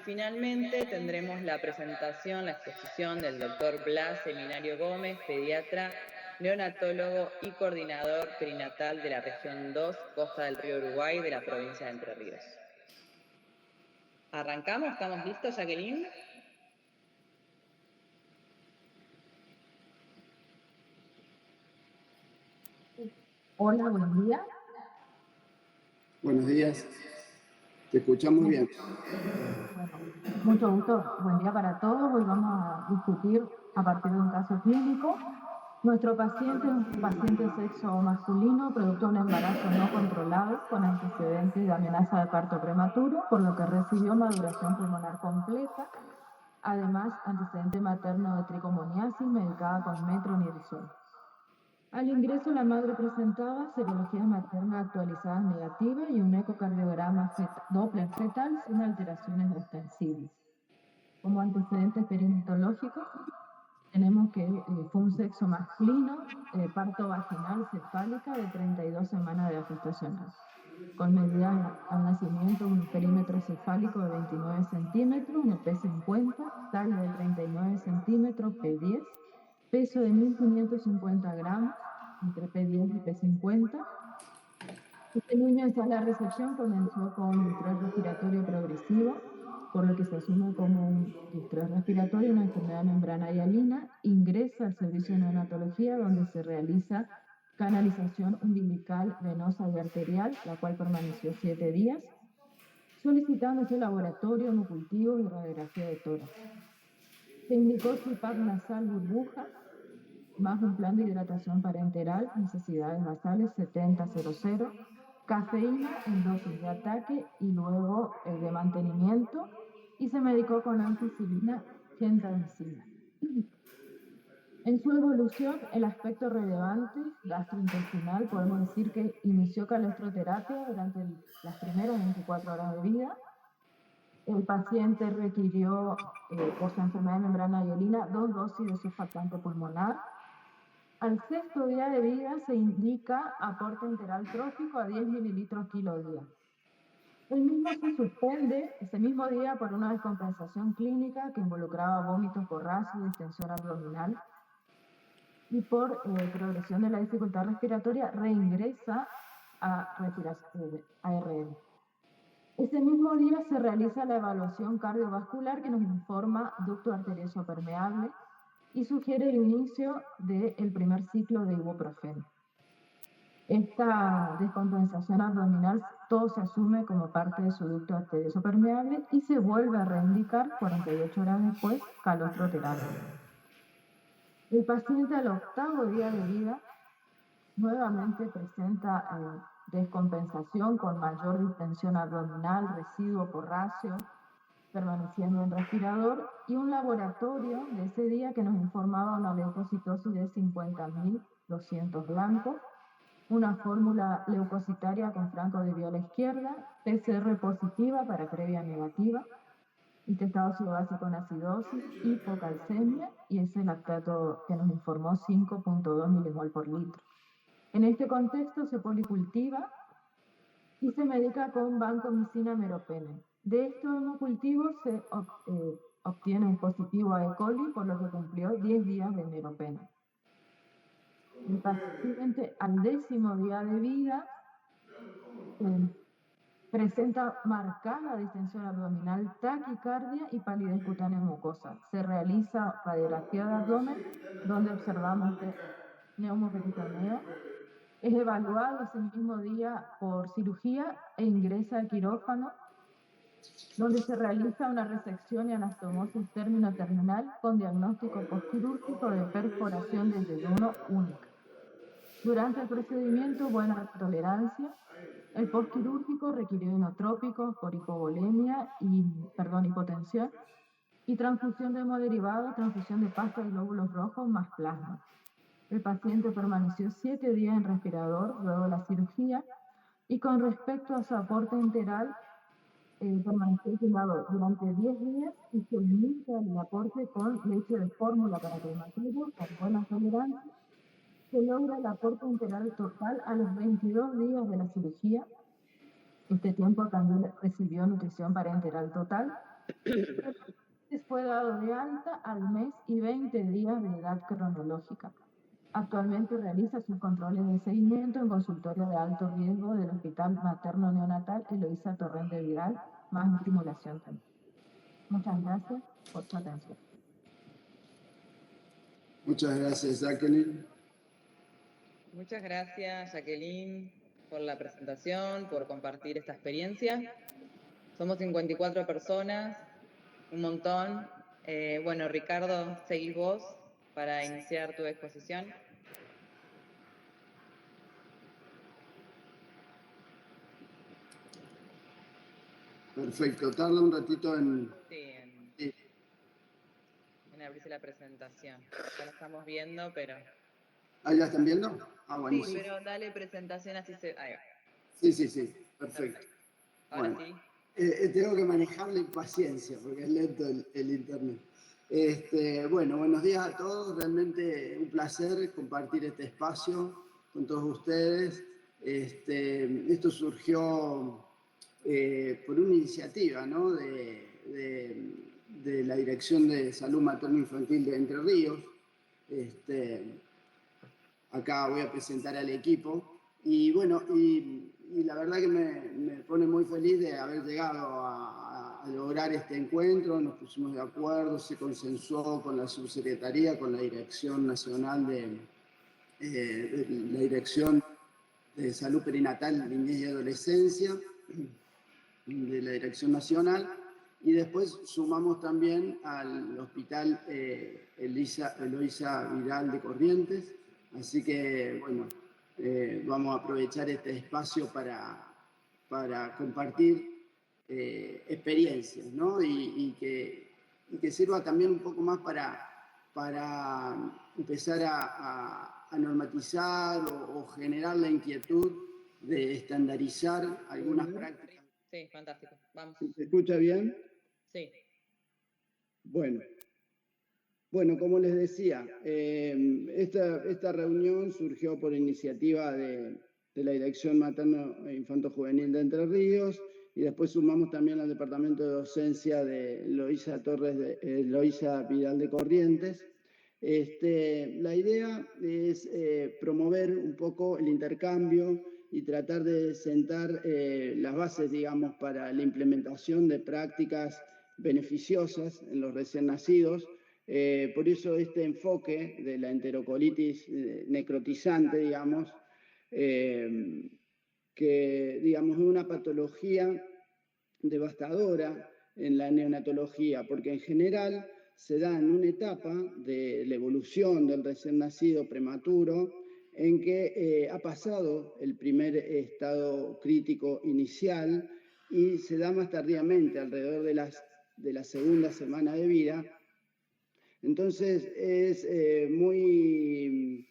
finalmente tendremos la presentación, la exposición del doctor Blas Seminario Gómez, pediatra, neonatólogo y coordinador perinatal de la región 2, Costa del Río Uruguay, de la provincia de Entre Ríos. ¿Arrancamos? ¿Estamos listos, Jacqueline? Hola, buen día. Buenos días. Te escuchamos bien. Bueno, mucho gusto. Buen día para todos. Hoy vamos a discutir a partir de un caso clínico. Nuestro paciente es un paciente de sexo masculino, producto de un embarazo no controlado, con antecedentes de amenaza de parto prematuro, por lo que recibió maduración pulmonar completa. Además, antecedente materno de tricomoniasis medicada con metronidazol. Al ingreso, la madre presentaba serología materna actualizada negativa y un ecocardiograma Doppler fetal sin alteraciones ostensibles. Como antecedentes perinatológicos, tenemos que fue un sexo masculino, parto vaginal cefálica de 32 semanas de edad gestacional, con medida al nacimiento un perímetro cefálico de 29 centímetros, un P50, talla de 39 centímetros, P10, peso de 1.550 gramos, entre P10 y P50. Este niño en sala de recepción comenzó con distrés respiratorio progresivo, por lo que se asume como un distrés respiratorio, una enfermedad de membrana hialina. Ingresa al servicio de neonatología, donde se realiza canalización umbilical, venosa y arterial, la cual permaneció 7 días, solicitándose laboratorio, hemocultivo y radiografía de tórax. Se indicó CPAP nasal burbuja, más un plan de hidratación parenteral, necesidades basales 70-00, cafeína en dosis de ataque y luego de mantenimiento, y se medicó con ampicilina, gentamicina. En su evolución, el aspecto relevante gastrointestinal, podemos decir que inició calostroterapia durante las primeras 24 horas de vida. El paciente requirió, por su enfermedad de membrana hialina, 2 dosis de surfactante pulmonar. Al 6º día de vida se indica aporte enteral trófico a 10 mililitros kilo día. El mismo se suspende ese mismo día por una descompensación clínica que involucraba vómitos borrachos, distensión abdominal, y por progresión de la dificultad respiratoria reingresa a ARN. Ese mismo día se realiza la evaluación cardiovascular que nos informa ducto arterioso permeable y sugiere el inicio del primer ciclo de ibuprofeno. Esta descompensación abdominal todo se asume como parte de su ducto arterioso permeable y se vuelve a reindicar 48 horas después calostroterapia. El paciente al 8º día de vida nuevamente presenta descompensación con mayor distensión abdominal, residuo porráceo, permaneciendo en respirador, y un laboratorio de ese día que nos informaba una leucocitosis de 50.200 blancos, una fórmula leucocitaria con franco de viola izquierda, PCR positiva para previa negativa, estado básico con acidosis, hipocalcemia, y ese lactato que nos informó 5.2 milimol por litro. En este contexto se policultiva y se medica con vancomicina meropenem. De estos hemocultivos se obtiene un positivo a E. coli, por lo que cumplió 10 días de meropenem. El paciente al 10º día de vida presenta marcada distensión abdominal, taquicardia y palidez cutánea mucosa. Se realiza radiografía de abdomen, donde observamos neumoperitoneo. Es evaluado ese mismo día por cirugía e ingresa al quirófano, donde se realiza una resección y anastomosis término-terminal con diagnóstico postquirúrgico de perforación de yeyuno única. Durante el procedimiento, buena tolerancia. El postquirúrgico requirió inotrópicos por hipotensión y transfusión de hemoderivados, transfusión de pasta de glóbulos rojos más plasma. El paciente permaneció 7 días en respirador luego de la cirugía, y con respecto a su aporte enteral, permaneció aislado durante 10 días y se inicia el aporte con leche de fórmula para prematuro, con buena tolerancia. Se logra el aporte enteral total a los 22 días de la cirugía. Este tiempo también recibió nutrición parenteral total Fue dado de alta al mes y 20 días de edad cronológica. Actualmente realiza sus controles de seguimiento en consultorio de alto riesgo del Hospital Materno Neonatal Eloísa Torrente Vidal, más estimulación también. Muchas gracias por su atención. Muchas gracias, Jacqueline. Muchas gracias, Jacqueline, por la presentación, por compartir esta experiencia. Somos 54 personas, un montón. Bueno, Ricardo, seguís vos para iniciar tu exposición. Perfecto, tarda un ratito en abrirse la presentación. Ya la estamos viendo, pero... ¿Ah, ya están viendo? Ah, bueno. Sí, pero dale presentación así se... Ahí va. Sí, perfecto. Ahora bueno, sí. Tengo que manejar la impaciencia porque es lento el internet. Bueno, buenos días a todos. Realmente un placer compartir este espacio con todos ustedes. Esto surgió por una iniciativa, ¿no? de la Dirección de Salud Materno-Infantil de Entre Ríos. Acá voy a presentar al equipo. Y bueno, y la verdad que me pone muy feliz de haber llegado a lograr este encuentro. Nos pusimos de acuerdo, se consensuó con la subsecretaría, con la Dirección Nacional de la Dirección de Salud Perinatal, Niñez y Adolescencia, de la Dirección Nacional. Y después sumamos también al Hospital Eloísa Vidal de Corrientes. Así que, bueno, vamos a aprovechar este espacio para compartir experiencias, ¿no? Y que sirva también un poco más para empezar a normatizar o generar la inquietud de estandarizar algunas prácticas. Sí, fantástico. Vamos. ¿Se escucha bien? Sí. Bueno, como les decía, esta reunión surgió por iniciativa de la Dirección Materno e Infanto Juvenil de Entre Ríos y después sumamos también al Departamento de Docencia de Eloísa Vidal de Corrientes. La idea es promover un poco el intercambio y tratar de sentar las bases, digamos, para la implementación de prácticas beneficiosas en los recién nacidos. Por eso este enfoque de la enterocolitis necrotizante, digamos, que digamos es una patología devastadora en la neonatología, porque en general se da en una etapa de la evolución del recién nacido prematuro en que ha pasado el primer estado crítico inicial y se da más tardíamente, alrededor de la segunda semana de vida. Entonces es muy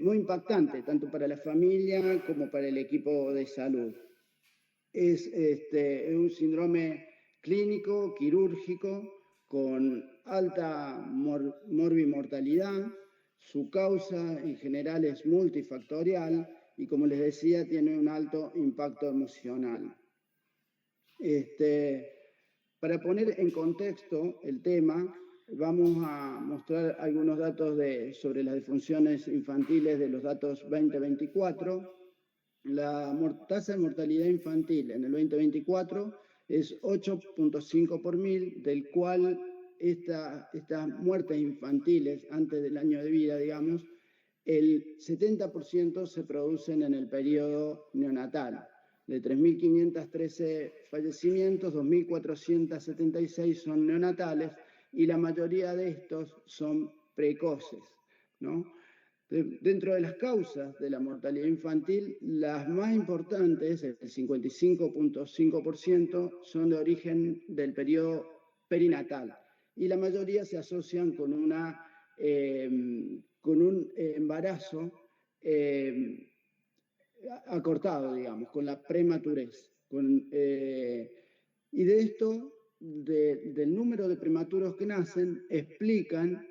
impactante, tanto para la familia como para el equipo de salud. Es un síndrome clínico, quirúrgico, con alta morbimortalidad. Su causa en general es multifactorial y, como les decía, tiene un alto impacto emocional. Para poner en contexto el tema, vamos a mostrar algunos datos sobre las disfunciones infantiles de los datos 2024. La tasa de mortalidad infantil en el 2024 es 8.5 por mil, del cual estas muertes infantiles antes del año de vida, digamos, el 70% se producen en el periodo neonatal. De 3.513 fallecimientos, 2.476 son neonatales y la mayoría de estos son precoces, ¿no? Dentro de las causas de la mortalidad infantil, las más importantes, el 55.5%, son de origen del periodo perinatal y la mayoría se asocian con un embarazo acortado, digamos, con la prematurez. Y de esto, del número de prematuros que nacen, explican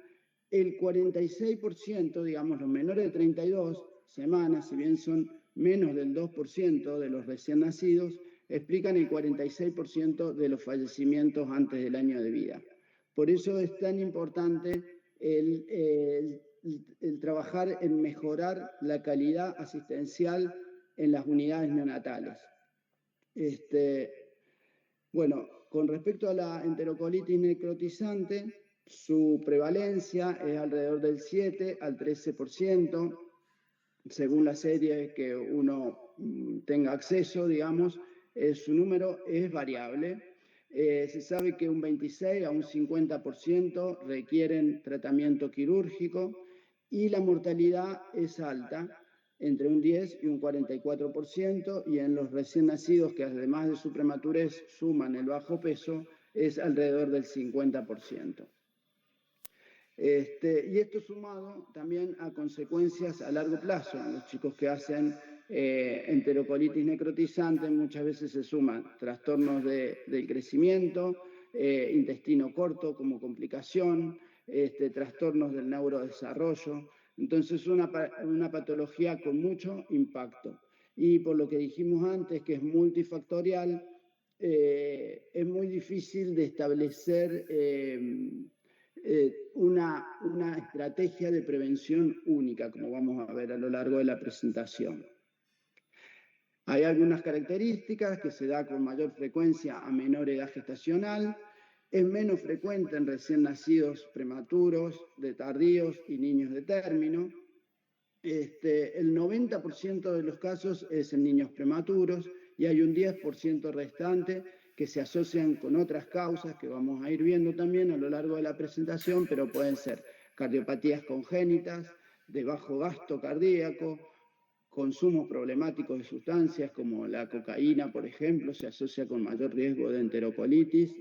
el 46%, digamos, los menores de 32 semanas, si bien son menos del 2% de los recién nacidos, explican el 46% de los fallecimientos antes del año de vida. Por eso es tan importante el trabajar en mejorar la calidad asistencial en las unidades neonatales. Bueno, con respecto a la enterocolitis necrotizante, su prevalencia es alrededor del 7 al 13%, según la serie que uno tenga acceso, digamos, su número es variable. Se sabe que un 26 a un 50% requieren tratamiento quirúrgico y la mortalidad es alta, entre un 10 y un 44%, y en los recién nacidos, que además de su prematurez suman el bajo peso, es alrededor del 50%. Y esto sumado también a consecuencias a largo plazo. Los chicos que hacen enterocolitis necrotizante muchas veces se suman trastornos del crecimiento, intestino corto como complicación, trastornos del neurodesarrollo. Entonces una patología con mucho impacto. Y por lo que dijimos antes, que es multifactorial, es muy difícil de establecer una estrategia de prevención única, como vamos a ver a lo largo de la presentación. Hay algunas características que se da con mayor frecuencia a menor edad gestacional, es menos frecuente en recién nacidos prematuros, de tardíos y niños de término. El 90% de los casos es en niños prematuros y hay un 10% restante que se asocian con otras causas que vamos a ir viendo también a lo largo de la presentación, pero pueden ser cardiopatías congénitas, de bajo gasto cardíaco, consumo problemático de sustancias como la cocaína, por ejemplo, se asocia con mayor riesgo de enterocolitis.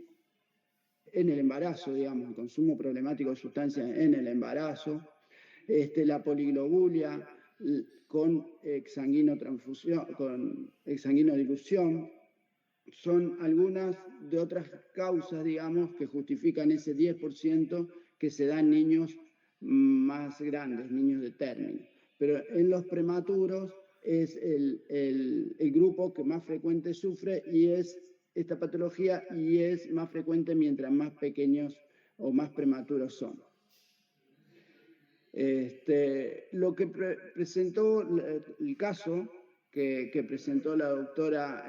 En el embarazo, digamos, el consumo problemático de sustancias en el embarazo, la poliglobulia con exsanguinodilución, son algunas de otras causas, digamos, que justifican ese 10% que se da en niños más grandes, niños de término. Pero en los prematuros es el grupo que más frecuente sufre y es esta patología y es más frecuente mientras más pequeños o más prematuros son. Lo que presentó el caso que presentó la doctora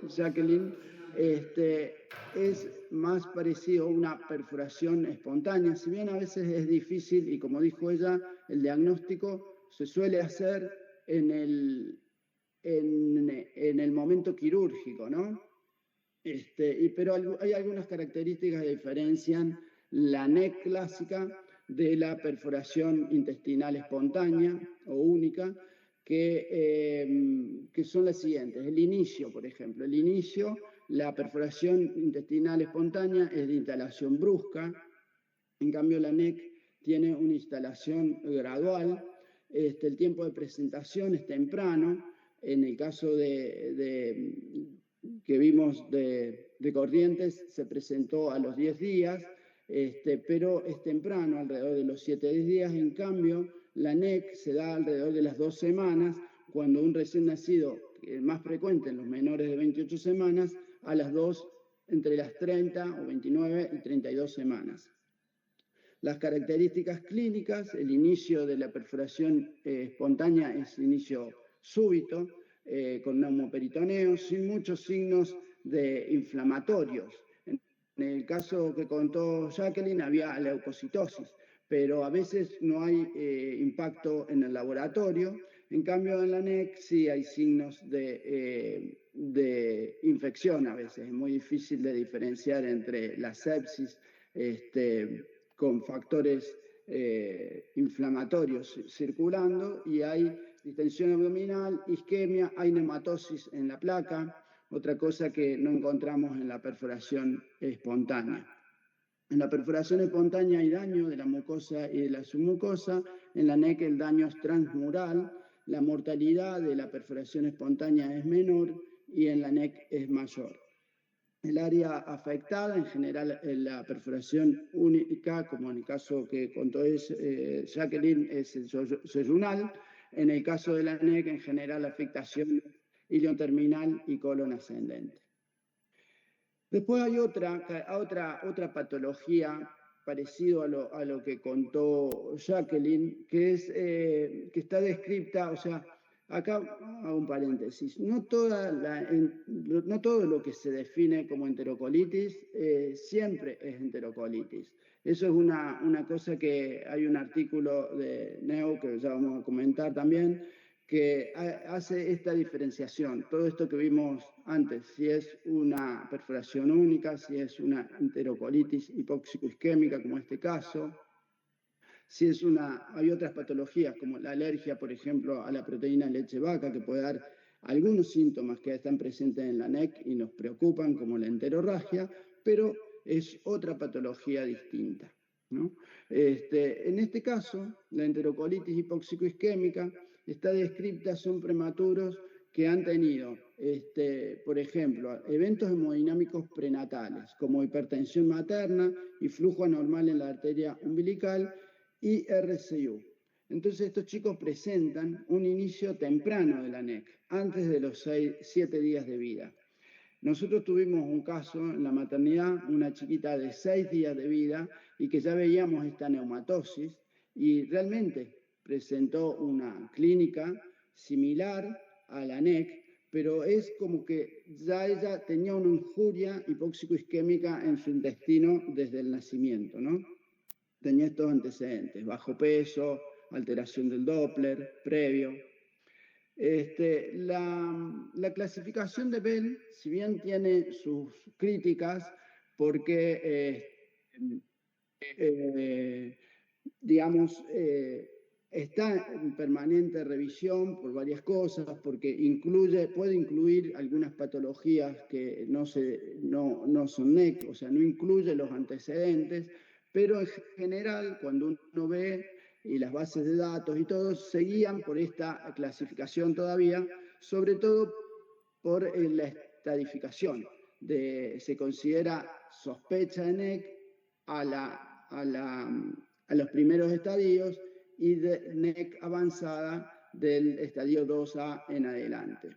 Jacqueline es más parecido a una perforación espontánea, si bien a veces es difícil y como dijo ella, el diagnóstico se suele hacer en el momento quirúrgico, ¿no? Pero hay algunas características que diferencian la NEC clásica de la perforación intestinal espontánea o única, que son las siguientes. El inicio, por ejemplo. El inicio, la perforación intestinal espontánea es de instalación brusca. En cambio, la NEC tiene una instalación gradual. El tiempo de presentación es temprano. En el caso que vimos de Corrientes, se presentó a los 10 días. Pero es temprano, alrededor de los 7 días. En cambio, la NEC se da alrededor de las 2 semanas, cuando un recién nacido, más frecuente en los menores de 28 semanas, a las 2, entre las 30 o 29 y 32 semanas. Las características clínicas, el inicio de la perforación espontánea es inicio súbito, con neumoperitoneo, sin muchos signos inflamatorios. En el caso que contó Jacqueline había leucocitosis, pero a veces no hay impacto en el laboratorio. En cambio, en la NEC sí hay signos de infección a veces. Es muy difícil de diferenciar entre la sepsis con factores inflamatorios circulando y hay distensión abdominal, isquemia, hay neumatosis en la placa. Otra cosa que no encontramos en la perforación espontánea. En la perforación espontánea hay daño de la mucosa y de la submucosa. En la NEC el daño es transmural. La mortalidad de la perforación espontánea es menor y en la NEC es mayor. El área afectada, en general, la perforación única, como en el caso que contó Jacqueline, es el yeyunal. En el caso de la NEC, en general, la afectación ilion terminal y colon ascendente. Después hay otra patología parecido a lo que contó Jacqueline, que está descrita, o sea, acá hago un paréntesis, no todo lo que se define como enterocolitis siempre es enterocolitis. Eso es una cosa que hay un artículo de Neo, que ya vamos a comentar también, que hace esta diferenciación. Todo esto que vimos antes, si es una perforación única, si es una enterocolitis hipóxico-isquémica, como este caso, si es hay otras patologías, como la alergia, por ejemplo, a la proteína leche vaca, que puede dar algunos síntomas que están presentes en la NEC y nos preocupan, como la enterorragia, pero es otra patología distinta, ¿no? En este caso, la enterocolitis hipóxico-isquémica está descrita, son prematuros que han tenido, por ejemplo, eventos hemodinámicos prenatales, como hipertensión materna y flujo anormal en la arteria umbilical y RCU. Entonces estos chicos presentan un inicio temprano de la NEC, antes de los 7 días de vida. Nosotros tuvimos un caso en la maternidad, una chiquita de 6 días de vida y que ya veíamos esta neumatosis y realmente presentó una clínica similar a la NEC, pero es como que ya ella tenía una injuria hipóxico-isquémica en su intestino desde el nacimiento, ¿no? Tenía estos antecedentes, bajo peso, alteración del Doppler previo. La clasificación de Bell, si bien tiene sus críticas, porque digamos, está en permanente revisión por varias cosas, porque puede incluir algunas patologías que no son NEC, o sea, no incluye los antecedentes, pero en general, cuando uno ve y las bases de datos y todo, se guían por esta clasificación todavía, sobre todo por la estadificación. Se considera sospecha de NEC a los primeros estadios y de NEC avanzada del estadio 2A en adelante.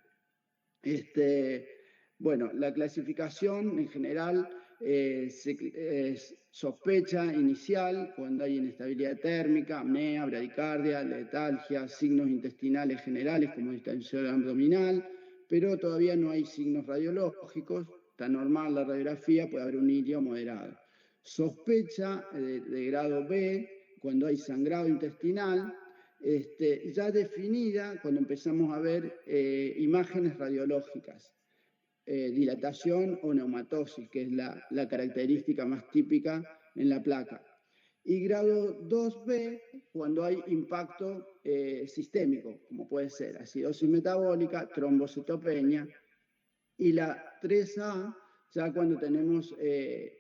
Bueno, la clasificación en general es sospecha inicial cuando hay inestabilidad térmica, apnea, bradicardia, letalgia, signos intestinales generales como distensión abdominal, pero todavía no hay signos radiológicos, está normal la radiografía, puede haber un ilio moderado. Sospecha de grado B cuando hay sangrado intestinal, ya definida cuando empezamos a ver imágenes radiológicas, dilatación o neumatosis, que es la característica más típica en la placa. Y grado 2B cuando hay impacto sistémico, como puede ser acidosis metabólica, trombocitopenia, y la 3A ya cuando tenemos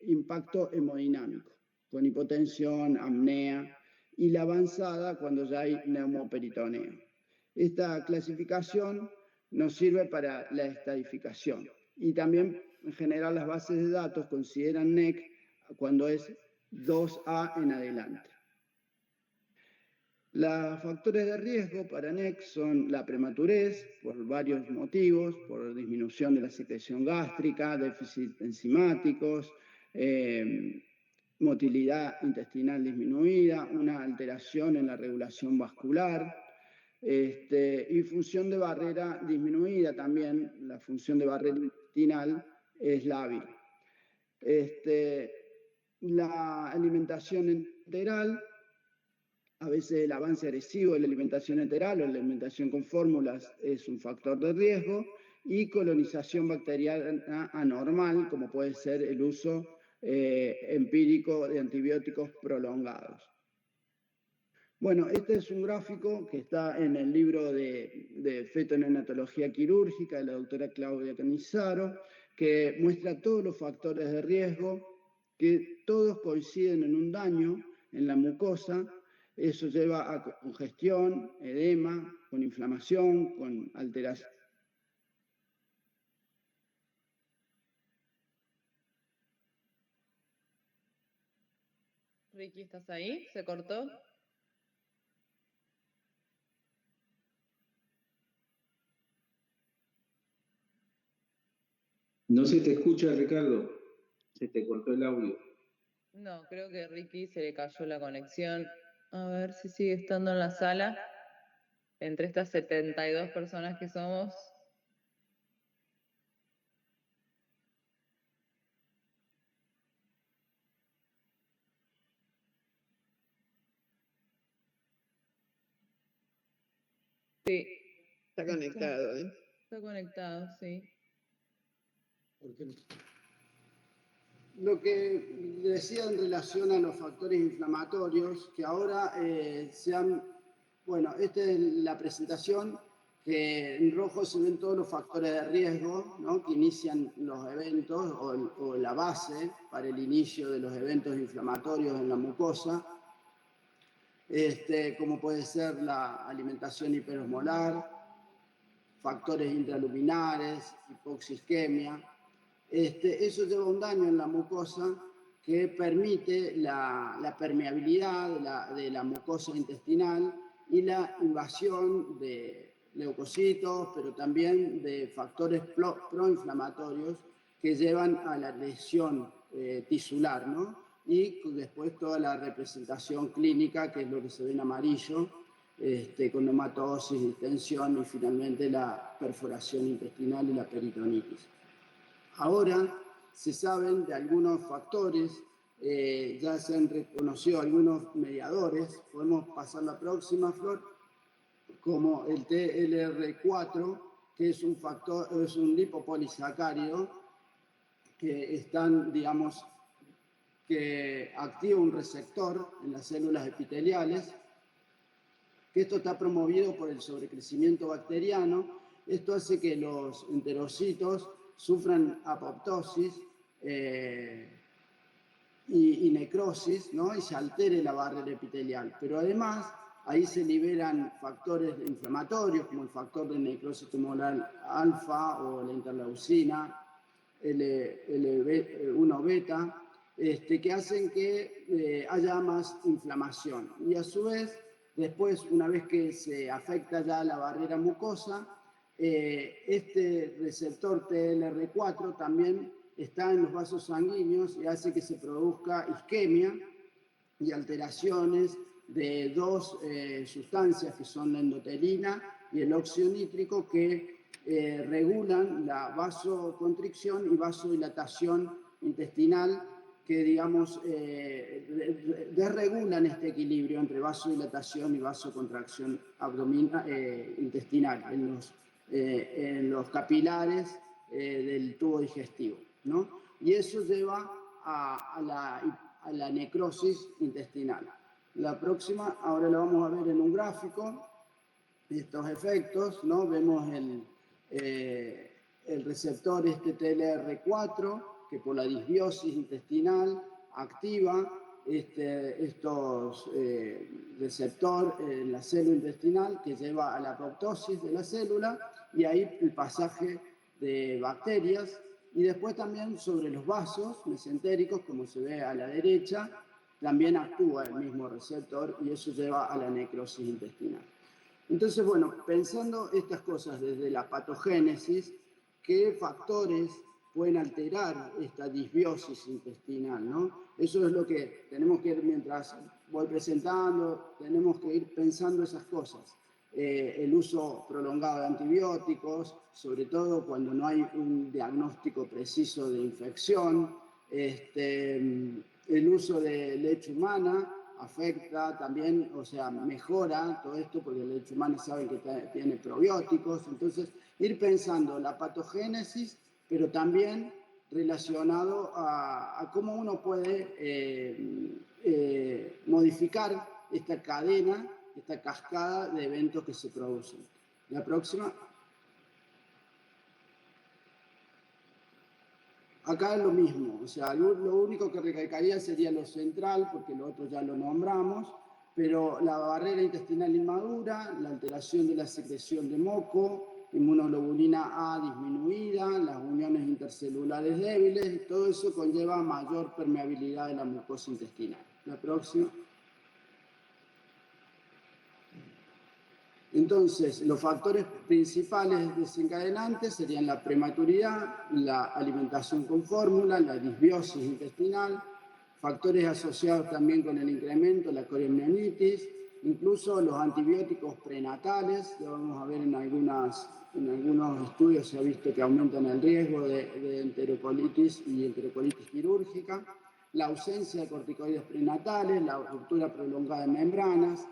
impacto hemodinámico, con hipotensión, apnea, y la avanzada cuando ya hay neumoperitoneo. Esta clasificación nos sirve para la estadificación y también en general las bases de datos consideran NEC cuando es 2A en adelante. Los factores de riesgo para NEC son la prematurez, por varios motivos, por disminución de la secreción gástrica, déficit enzimáticos, motilidad intestinal disminuida, una alteración en la regulación vascular, y función de barrera disminuida también, la función de barrera intestinal es lábil. La alimentación enteral, a veces el avance agresivo de la alimentación enteral o la alimentación con fórmulas es un factor de riesgo, y colonización bacteriana anormal, como puede ser el uso empírico de antibióticos prolongados. Bueno, este es un gráfico que está en el libro de Feto-neonatología quirúrgica de la doctora Claudia Canizaro, que muestra todos los factores de riesgo, que todos coinciden en un daño en la mucosa. Eso lleva a congestión, edema, con inflamación, con alteración. Ricky, ¿estás ahí? ¿Se cortó? No se te escucha, Ricardo. Se te cortó el audio. No, creo que a Ricky se le cayó la conexión. A ver si sigue estando en la sala. Entre estas 72 personas que somos. Sí. Está conectado, ¿eh? Está conectado, sí. ¿Por qué no? Lo que decía en relación a los factores inflamatorios, que ahora bueno, esta es la presentación, que en rojo se ven todos los factores de riesgo, ¿no?, que inician los eventos o la base para el inicio de los eventos inflamatorios en la mucosa, como puede ser la alimentación hiperosmolar, factores intraluminares, hipoxisquemia. Eso lleva un daño en la mucosa que permite la permeabilidad de la mucosa intestinal y la invasión de leucocitos, pero también de factores proinflamatorios que llevan a la lesión tisular, ¿no? Y después toda la representación clínica, que es lo que se ve en amarillo, con hematosis, distensión y finalmente la perforación intestinal y la peritonitis. Ahora se saben de algunos factores, ya se han reconocido algunos mediadores. Podemos pasar la próxima, Flor, como el TLR4, que es un factor, es un lipopolisacárido que que activa un receptor en las células epiteliales, que esto está promovido por el sobrecrecimiento bacteriano. Esto hace que los enterocitos sufran apoptosis y necrosis, ¿no?, y se altere la barrera epitelial. Pero además, ahí se liberan factores inflamatorios, como el factor de necrosis tumoral alfa o la interleucina, L1 beta, que hacen que haya más inflamación. Y a su vez, después, una vez que se afecta ya la barrera mucosa, este receptor TLR4 también está en los vasos sanguíneos y hace que se produzca isquemia y alteraciones de dos sustancias que son la endotelina y el óxido nítrico, que regulan la vasoconstricción y vasodilatación intestinal, que desregulan este equilibrio entre vasodilatación y vasocontracción intestinal en los capilares del tubo digestivo, ¿no? Y eso lleva a la necrosis intestinal. La próxima, ahora lo vamos a ver en un gráfico, estos efectos, ¿no? Vemos el receptor TLR4, que por la disbiosis intestinal activa estos receptor en la célula intestinal, que lleva a la apoptosis de la célula y ahí el pasaje de bacterias. Y después también sobre los vasos mesentéricos, como se ve a la derecha, también actúa el mismo receptor y eso lleva a la necrosis intestinal. Entonces, bueno, pensando estas cosas desde la patogénesis, ¿qué factores pueden alterar esta disbiosis intestinal, ¿no? Eso es lo que tenemos que ir, mientras voy presentando, tenemos que ir pensando esas cosas. El uso prolongado de antibióticos, sobre todo cuando no hay un diagnóstico preciso de infección, el uso de leche humana afecta también, o sea, mejora todo esto, porque la leche humana saben que tiene probióticos. Entonces, ir pensando la patogénesis, pero también relacionado a cómo uno puede modificar esta cadena, esta cascada de eventos que se producen. La próxima. Acá es lo mismo, o sea, lo único que recalcaría sería lo central, porque lo otro ya lo nombramos, pero la barrera intestinal inmadura, la alteración de la secreción de moco, inmunoglobulina A disminuida, las uniones intercelulares débiles, y todo eso conlleva mayor permeabilidad de la mucosa intestinal. La próxima. Entonces, los factores principales desencadenantes serían la prematuridad, la alimentación con fórmula, la disbiosis intestinal, factores asociados también con el incremento de la coriamnionitis, incluso los antibióticos prenatales, lo vamos a ver en algunos estudios se ha visto que aumentan el riesgo de enterocolitis y enterocolitis quirúrgica, la ausencia de corticoides prenatales, la ruptura prolongada de membranas,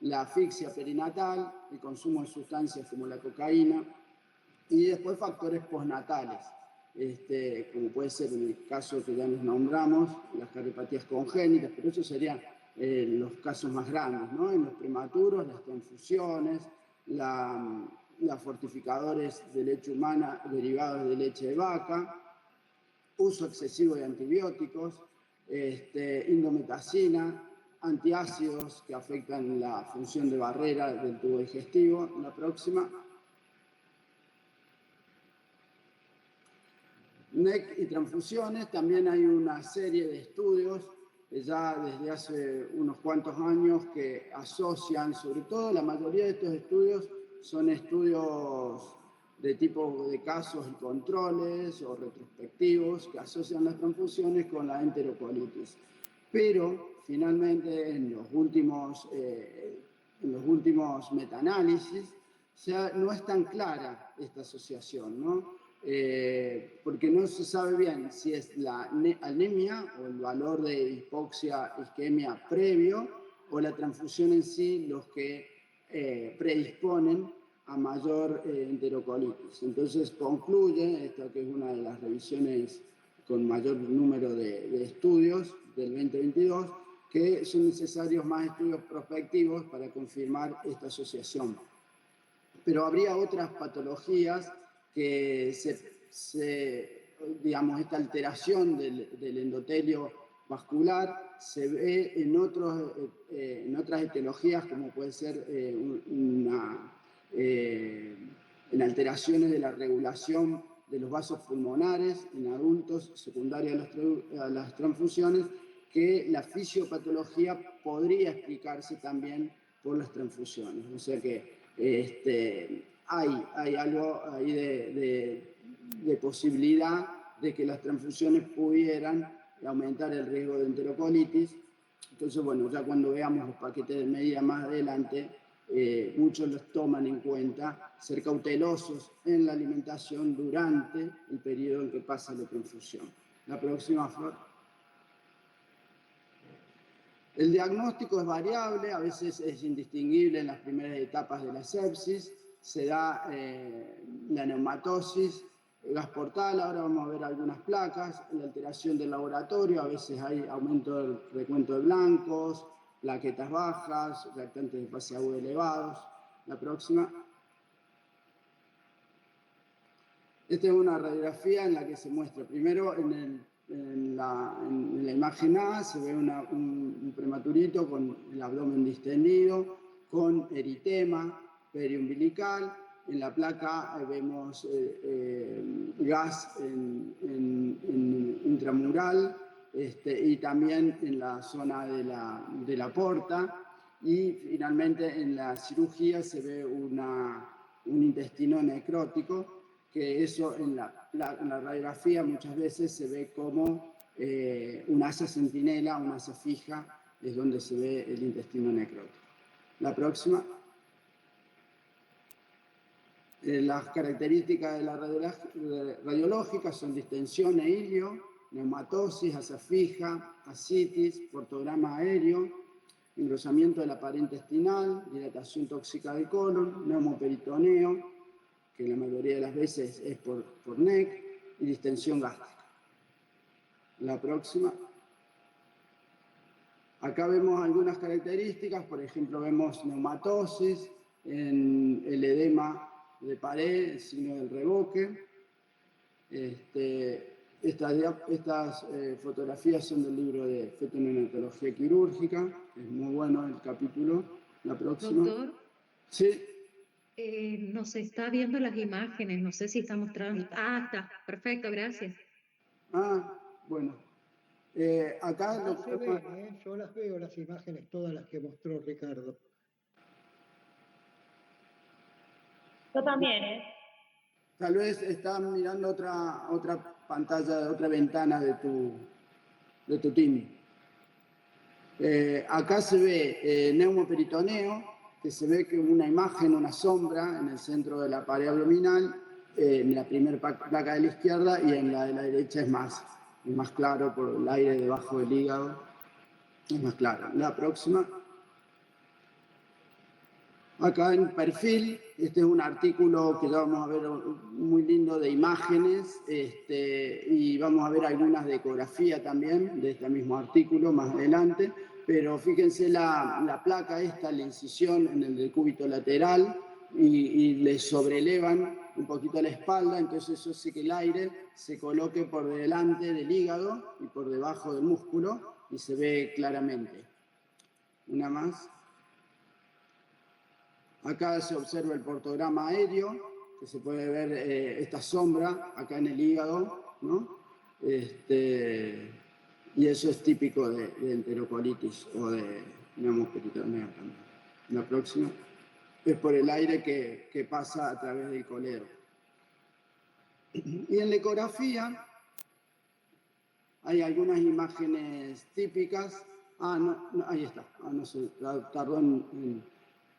la asfixia perinatal, el consumo de sustancias como la cocaína y después factores postnatales, como puede ser en el caso que ya nos nombramos, las cardiopatías congénitas, pero eso serían los casos más grandes, ¿no? En los prematuros, las transfusiones, los fortificadores de leche humana derivados de leche de vaca, uso excesivo de antibióticos, indometacina, antiácidos que afectan la función de barrera del tubo digestivo. La próxima. NEC y transfusiones, también hay una serie de estudios ya desde hace unos cuantos años que asocian, sobre todo la mayoría de estos estudios son estudios de tipo de casos y controles o retrospectivos que asocian las transfusiones con la enterocolitis. Pero finalmente en los últimos metaanálisis no es tan clara esta asociación, ¿no? Porque no se sabe bien si es la anemia o el valor de hipoxia, isquemia previo o la transfusión en sí los que predisponen a mayor enterocolitis. Entonces concluye, esta que es una de las revisiones con mayor número de estudios del 2022, que son necesarios más estudios prospectivos para confirmar esta asociación. Pero habría otras patologías que digamos, esta alteración del endotelio vascular se ve en otras etiologías, como puede ser en alteraciones de la regulación de los vasos pulmonares en adultos secundarios a las transfusiones, que la fisiopatología podría explicarse también por las transfusiones. O sea que hay algo ahí de posibilidad de que las transfusiones pudieran aumentar el riesgo de enterocolitis. Entonces, bueno, ya cuando veamos los paquetes de medidas más adelante, muchos los toman en cuenta, ser cautelosos en la alimentación durante el periodo en que pasa la transfusión. La próxima, Flor. El diagnóstico es variable, a veces es indistinguible en las primeras etapas de la sepsis, se da la neumatosis, gas portal, ahora vamos a ver algunas placas, la alteración del laboratorio, a veces hay aumento del recuento de blancos, plaquetas bajas, reactantes de fase aguda elevados. La próxima. Esta es una radiografía en la que se muestra primero en la imagen A se ve un prematurito con el abdomen distendido, con eritema periumbilical. En la placa vemos gas intramural y también en la zona de la porta. Y finalmente en la cirugía se ve un intestino necrótico, que eso en la radiografía muchas veces se ve como un asa centinela, una asa fija, es donde se ve el intestino necrótico. La próxima. Las características de la radiológica son distensión e ilio, neumatosis, asa fija, ascitis, portograma aéreo, engrosamiento de la pared intestinal, dilatación tóxica del colon, neumoperitoneo, que la mayoría de las veces es por NEC, y distensión gástrica. La próxima. Acá vemos algunas características, por ejemplo, vemos neumatosis, en el edema de pared, el signo del revoque. Estas fotografías son del libro de Feto-neonatología quirúrgica, es muy bueno el capítulo. La próxima. Doctor. Sí. Nos está viendo las imágenes, no sé si está mostrando. Ah, está, perfecto, gracias. Ah, bueno. Acá se ven, yo las veo, las imágenes, todas las que mostró Ricardo. Yo también, ¿eh? Tal vez estás mirando otra pantalla, otra ventana de tu team. Acá se ve neumoperitoneo, que se ve que una imagen, una sombra en el centro de la pared abdominal, en la primera placa de la izquierda, y en la de la derecha es más claro por el aire debajo del hígado. Es más claro. La próxima. Acá en perfil, este es un artículo que ya vamos a ver muy lindo de imágenes, y vamos a ver algunas de ecografía también de este mismo artículo más adelante, pero fíjense la placa esta, la incisión en el decúbito lateral, y le sobrelevan un poquito la espalda, entonces eso hace que el aire se coloque por delante del hígado y por debajo del músculo y se ve claramente. Una más. Acá se observa el portograma aéreo, que se puede ver esta sombra acá en el hígado, ¿no? Y eso es típico de enterocolitis o de neumoperitoneo también. La próxima es por el aire que pasa a través del coledo. Y en la ecografía hay algunas imágenes típicas. No, ahí está. No sé, tardó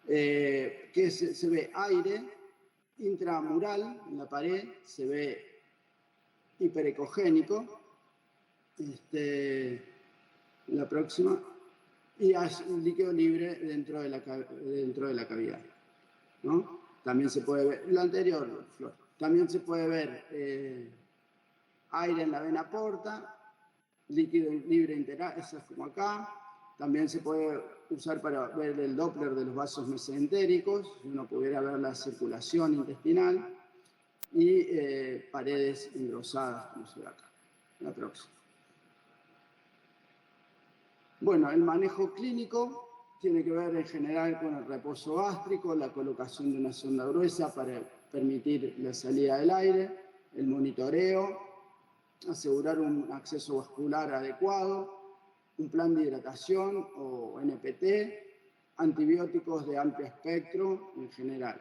que se ve aire intramural en la pared, se ve hiperecogénico, la próxima, y hay un líquido libre dentro de la cavidad, ¿no? También se puede ver, la anterior, Flor, también se puede ver aire en la vena porta, líquido libre interal, eso es como acá. También se puede usar para ver el Doppler de los vasos mesentéricos, si uno pudiera ver la circulación intestinal, y paredes engrosadas, como se ve acá. La próxima. Bueno, el manejo clínico tiene que ver en general con el reposo gástrico, la colocación de una sonda gruesa para permitir la salida del aire, el monitoreo, asegurar un acceso vascular adecuado, un plan de hidratación o NPT, antibióticos de amplio espectro en general.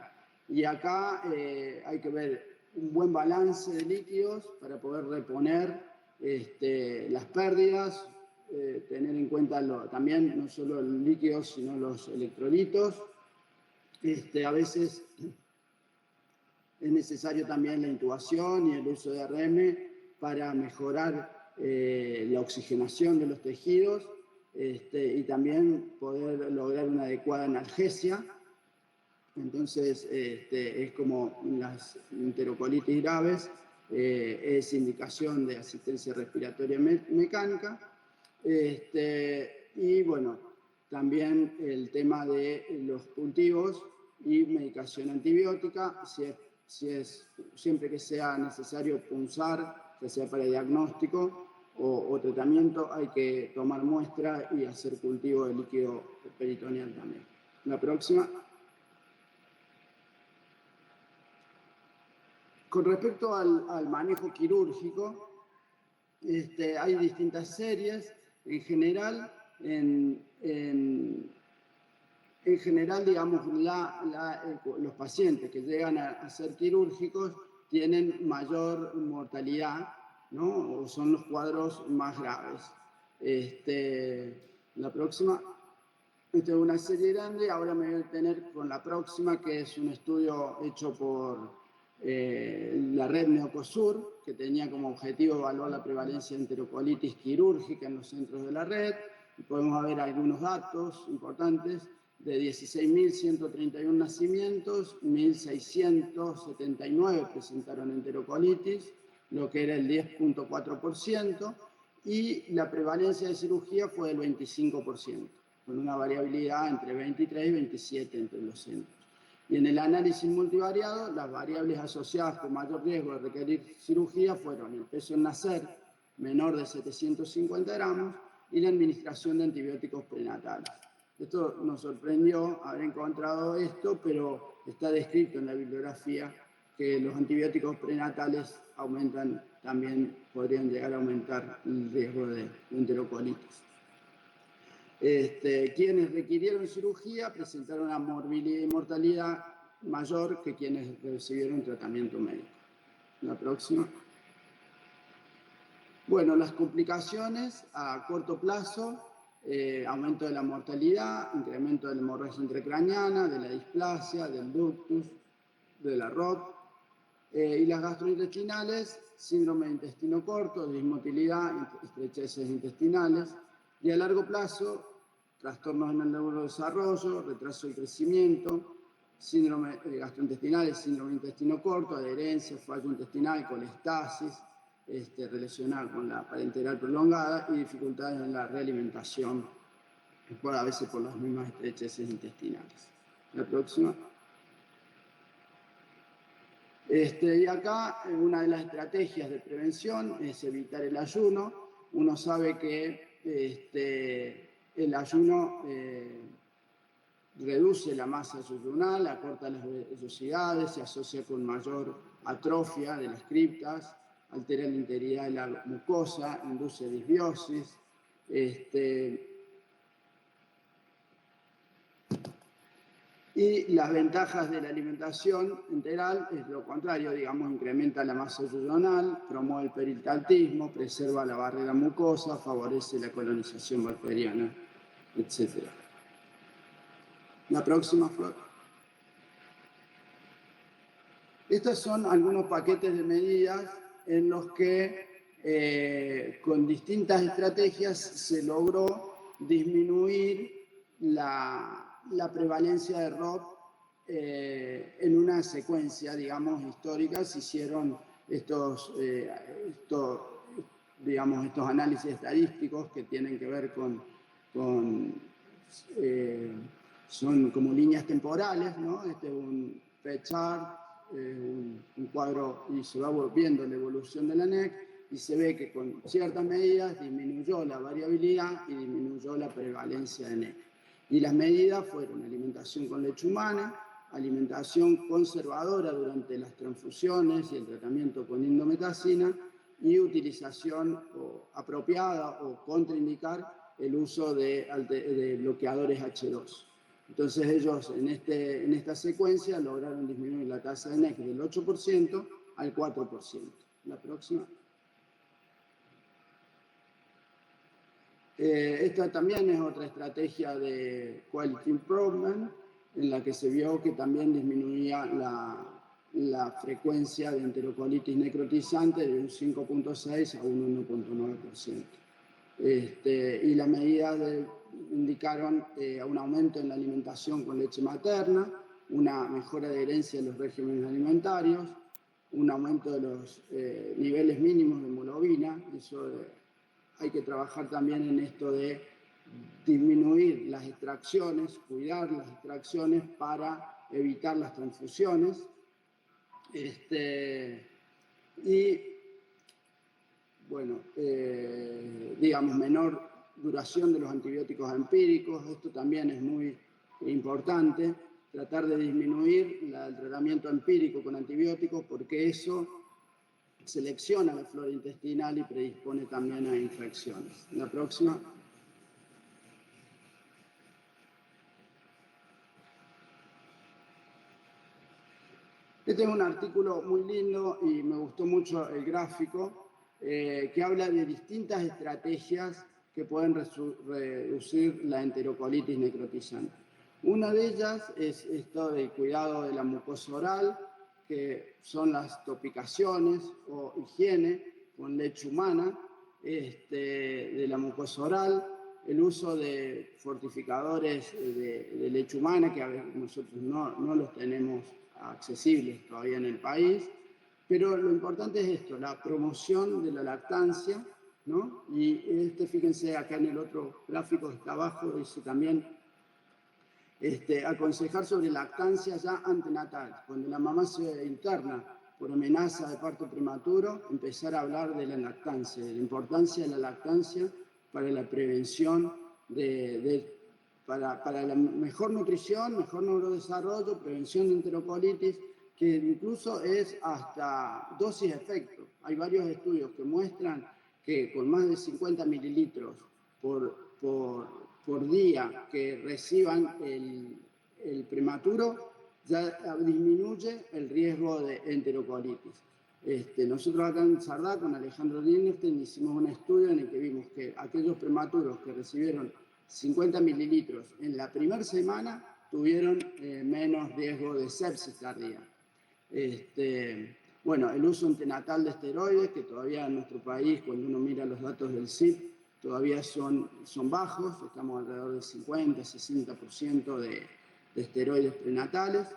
Y acá hay que ver un buen balance de líquidos para poder reponer las pérdidas, tener en cuenta también no solo los líquidos, sino los electrolitos. A veces es necesario también la intubación y el uso de RM para mejorar la oxigenación de los tejidos, y también poder lograr una adecuada analgesia. Entonces, es como en las enterocolitis graves, es indicación de asistencia respiratoria mecánica. Y bueno, también el tema de los cultivos y medicación antibiótica, siempre que sea necesario punzar, ya sea para diagnóstico o tratamiento, hay que tomar muestra y hacer cultivo de líquido peritoneal también. La próxima. Con respecto al manejo quirúrgico, hay distintas series. En general, digamos, los pacientes que llegan a ser quirúrgicos tienen mayor mortalidad, ¿no? O son los cuadros más graves. La próxima. Esta es una serie grande. Ahora me voy a detener con la próxima, que es un estudio hecho por la red Neocosur, que tenía como objetivo evaluar la prevalencia de enterocolitis quirúrgica en los centros de la red. Y podemos ver algunos datos importantes. De 16.131 nacimientos, 1.679 presentaron enterocolitis, lo que era el 10.4%, y la prevalencia de cirugía fue del 25%, con una variabilidad entre 23 y 27 entre los centros. Y en el análisis multivariado, las variables asociadas con mayor riesgo de requerir cirugía fueron el peso en nacer, menor de 750 gramos, y la administración de antibióticos prenatales. Esto nos sorprendió haber encontrado esto, pero está descrito en la bibliografía que los antibióticos prenatales también podrían llegar a aumentar el riesgo de enterocolitis. Quienes requirieron cirugía presentaron una morbilidad y mortalidad mayor que quienes recibieron tratamiento médico. La próxima. Bueno, las complicaciones a corto plazo, aumento de la mortalidad, incremento de la hemorragia intracraneana, de la displasia, del ductus, de la ROC, y las gastrointestinales, síndrome de intestino corto, dismotilidad, estrecheces intestinales, y a largo plazo, trastornos en el neurodesarrollo, retraso del crecimiento, síndrome gastrointestinales, síndrome de intestino corto, adherencia, fallo intestinal, colestasis, relacionada con la parenteral prolongada y dificultades en la realimentación, a veces por las mismas estrecheces intestinales. La próxima. Y acá una de las estrategias de prevención es evitar el ayuno. Uno sabe que el ayuno reduce la masa yuyunal, acorta las vellosidades, se asocia con mayor atrofia de las criptas, altera la integridad de la mucosa, induce disbiosis. Y las ventajas de la alimentación integral es lo contrario, digamos, incrementa la masa yuyunal, promueve el peristaltismo, preserva la barrera mucosa, favorece la colonización bacteriana, etc. La próxima, Flor. Estos son algunos paquetes de medidas en los que con distintas estrategias se logró disminuir la prevalencia de ROP en una secuencia, digamos, histórica. Se hicieron estos análisis estadísticos que tienen que ver son como líneas temporales, ¿no? Este es un pie chart, un cuadro, y se va viendo la evolución de la NEC, y se ve que con ciertas medidas disminuyó la variabilidad y disminuyó la prevalencia de NEC. Y las medidas fueron alimentación con leche humana, alimentación conservadora durante las transfusiones y el tratamiento con indometacina, y utilización apropiada o contraindicar el uso de bloqueadores H2. Entonces ellos en esta secuencia lograron disminuir la tasa de NEC del 8% al 4%. La próxima. Esta también es otra estrategia de Quality Improvement, en la que se vio que también disminuía la frecuencia de enterocolitis necrotizante de un 5.6 a un 1.9%. Y las medidas indicaron un aumento en la alimentación con leche materna, una mejor adherencia en los regímenes alimentarios, un aumento de los niveles mínimos de hemoglobina. Eso hay que trabajar también en esto de disminuir las extracciones, cuidar las extracciones para evitar las transfusiones. Y, bueno, digamos, menor duración de los antibióticos empíricos. Esto también es muy importante, tratar de disminuir el tratamiento empírico con antibióticos, porque eso selecciona la flora intestinal y predispone también a infecciones. La próxima. Este es un artículo muy lindo y me gustó mucho el gráfico, que habla de distintas estrategias que pueden reducir la enterocolitis necrotizante. Una de ellas es esto del cuidado de la mucosa oral, que son las topicaciones o higiene con leche humana de la mucosa oral, el uso de fortificadores de leche humana, que a veces nosotros no los tenemos accesibles todavía en el país, pero lo importante es esto, la promoción de la lactancia, ¿no? Y fíjense acá en el otro gráfico que está abajo, dice también aconsejar sobre lactancia ya antenatal. Cuando la mamá se interna por amenaza de parto prematuro, empezar a hablar de la lactancia, de la importancia de la lactancia para la prevención para la mejor nutrición, mejor neurodesarrollo, prevención de enterocolitis, que incluso es hasta dosis-efecto. Hay varios estudios que muestran que con más de 50 mililitros por día que reciban el prematuro, ya disminuye el riesgo de enterocolitis. Nosotros acá en Sardá, con Alejandro Lindenstein, hicimos un estudio en el que vimos que aquellos prematuros que recibieron 50 mililitros en la primera semana tuvieron menos riesgo de sepsis cardíaca. Bueno, el uso antenatal de esteroides, que todavía en nuestro país, cuando uno mira los datos del CIP, todavía son bajos, estamos alrededor del 50-60% de esteroides prenatales.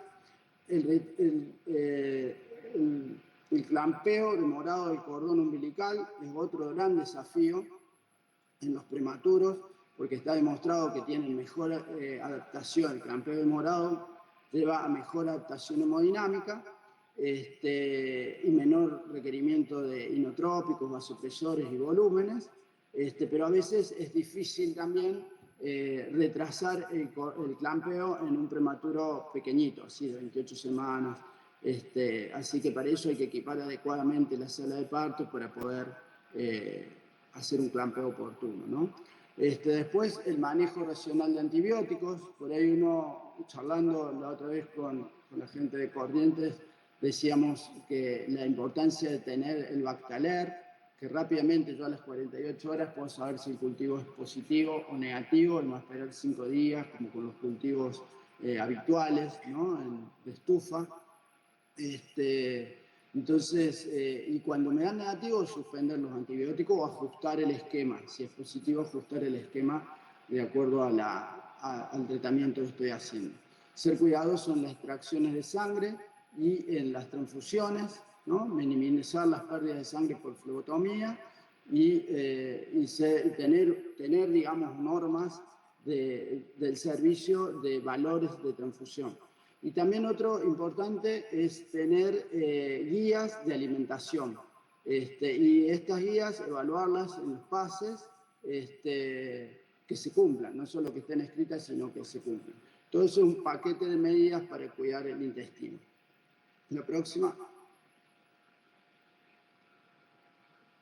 El clampeo demorado del cordón umbilical es otro gran desafío en los prematuros, porque está demostrado que tienen mejor adaptación. El clampeo demorado lleva a mejor adaptación hemodinámica y menor requerimiento de inotrópicos, vasopresores y volúmenes, pero a veces es difícil también retrasar el clampeo en un prematuro pequeñito, así de 28 semanas. Así que para eso hay que equipar adecuadamente la sala de parto para poder hacer un clampeo oportuno, ¿no? Después, el manejo racional de antibióticos. Por ahí uno, charlando la otra vez con la gente de Corrientes, decíamos que la importancia de tener el Bactaler, que rápidamente yo a las 48 horas puedo saber si el cultivo es positivo o negativo, no esperar 5 días como con los cultivos habituales, ¿no? De estufa. Entonces, y cuando me dan negativo, suspender los antibióticos o ajustar el esquema. Si es positivo, ajustar el esquema de acuerdo al tratamiento que estoy haciendo. Ser cuidadoso en las extracciones de sangre y en las transfusiones, ¿no? Minimizar las pérdidas de sangre por flebotomía y tener, digamos, normas del servicio de valores de transfusión. Y también otro importante es tener guías de alimentación. Y estas guías, evaluarlas en los pases que se cumplan, no solo que estén escritas, sino que se cumplan. Todo eso es un paquete de medidas para cuidar el intestino. La próxima.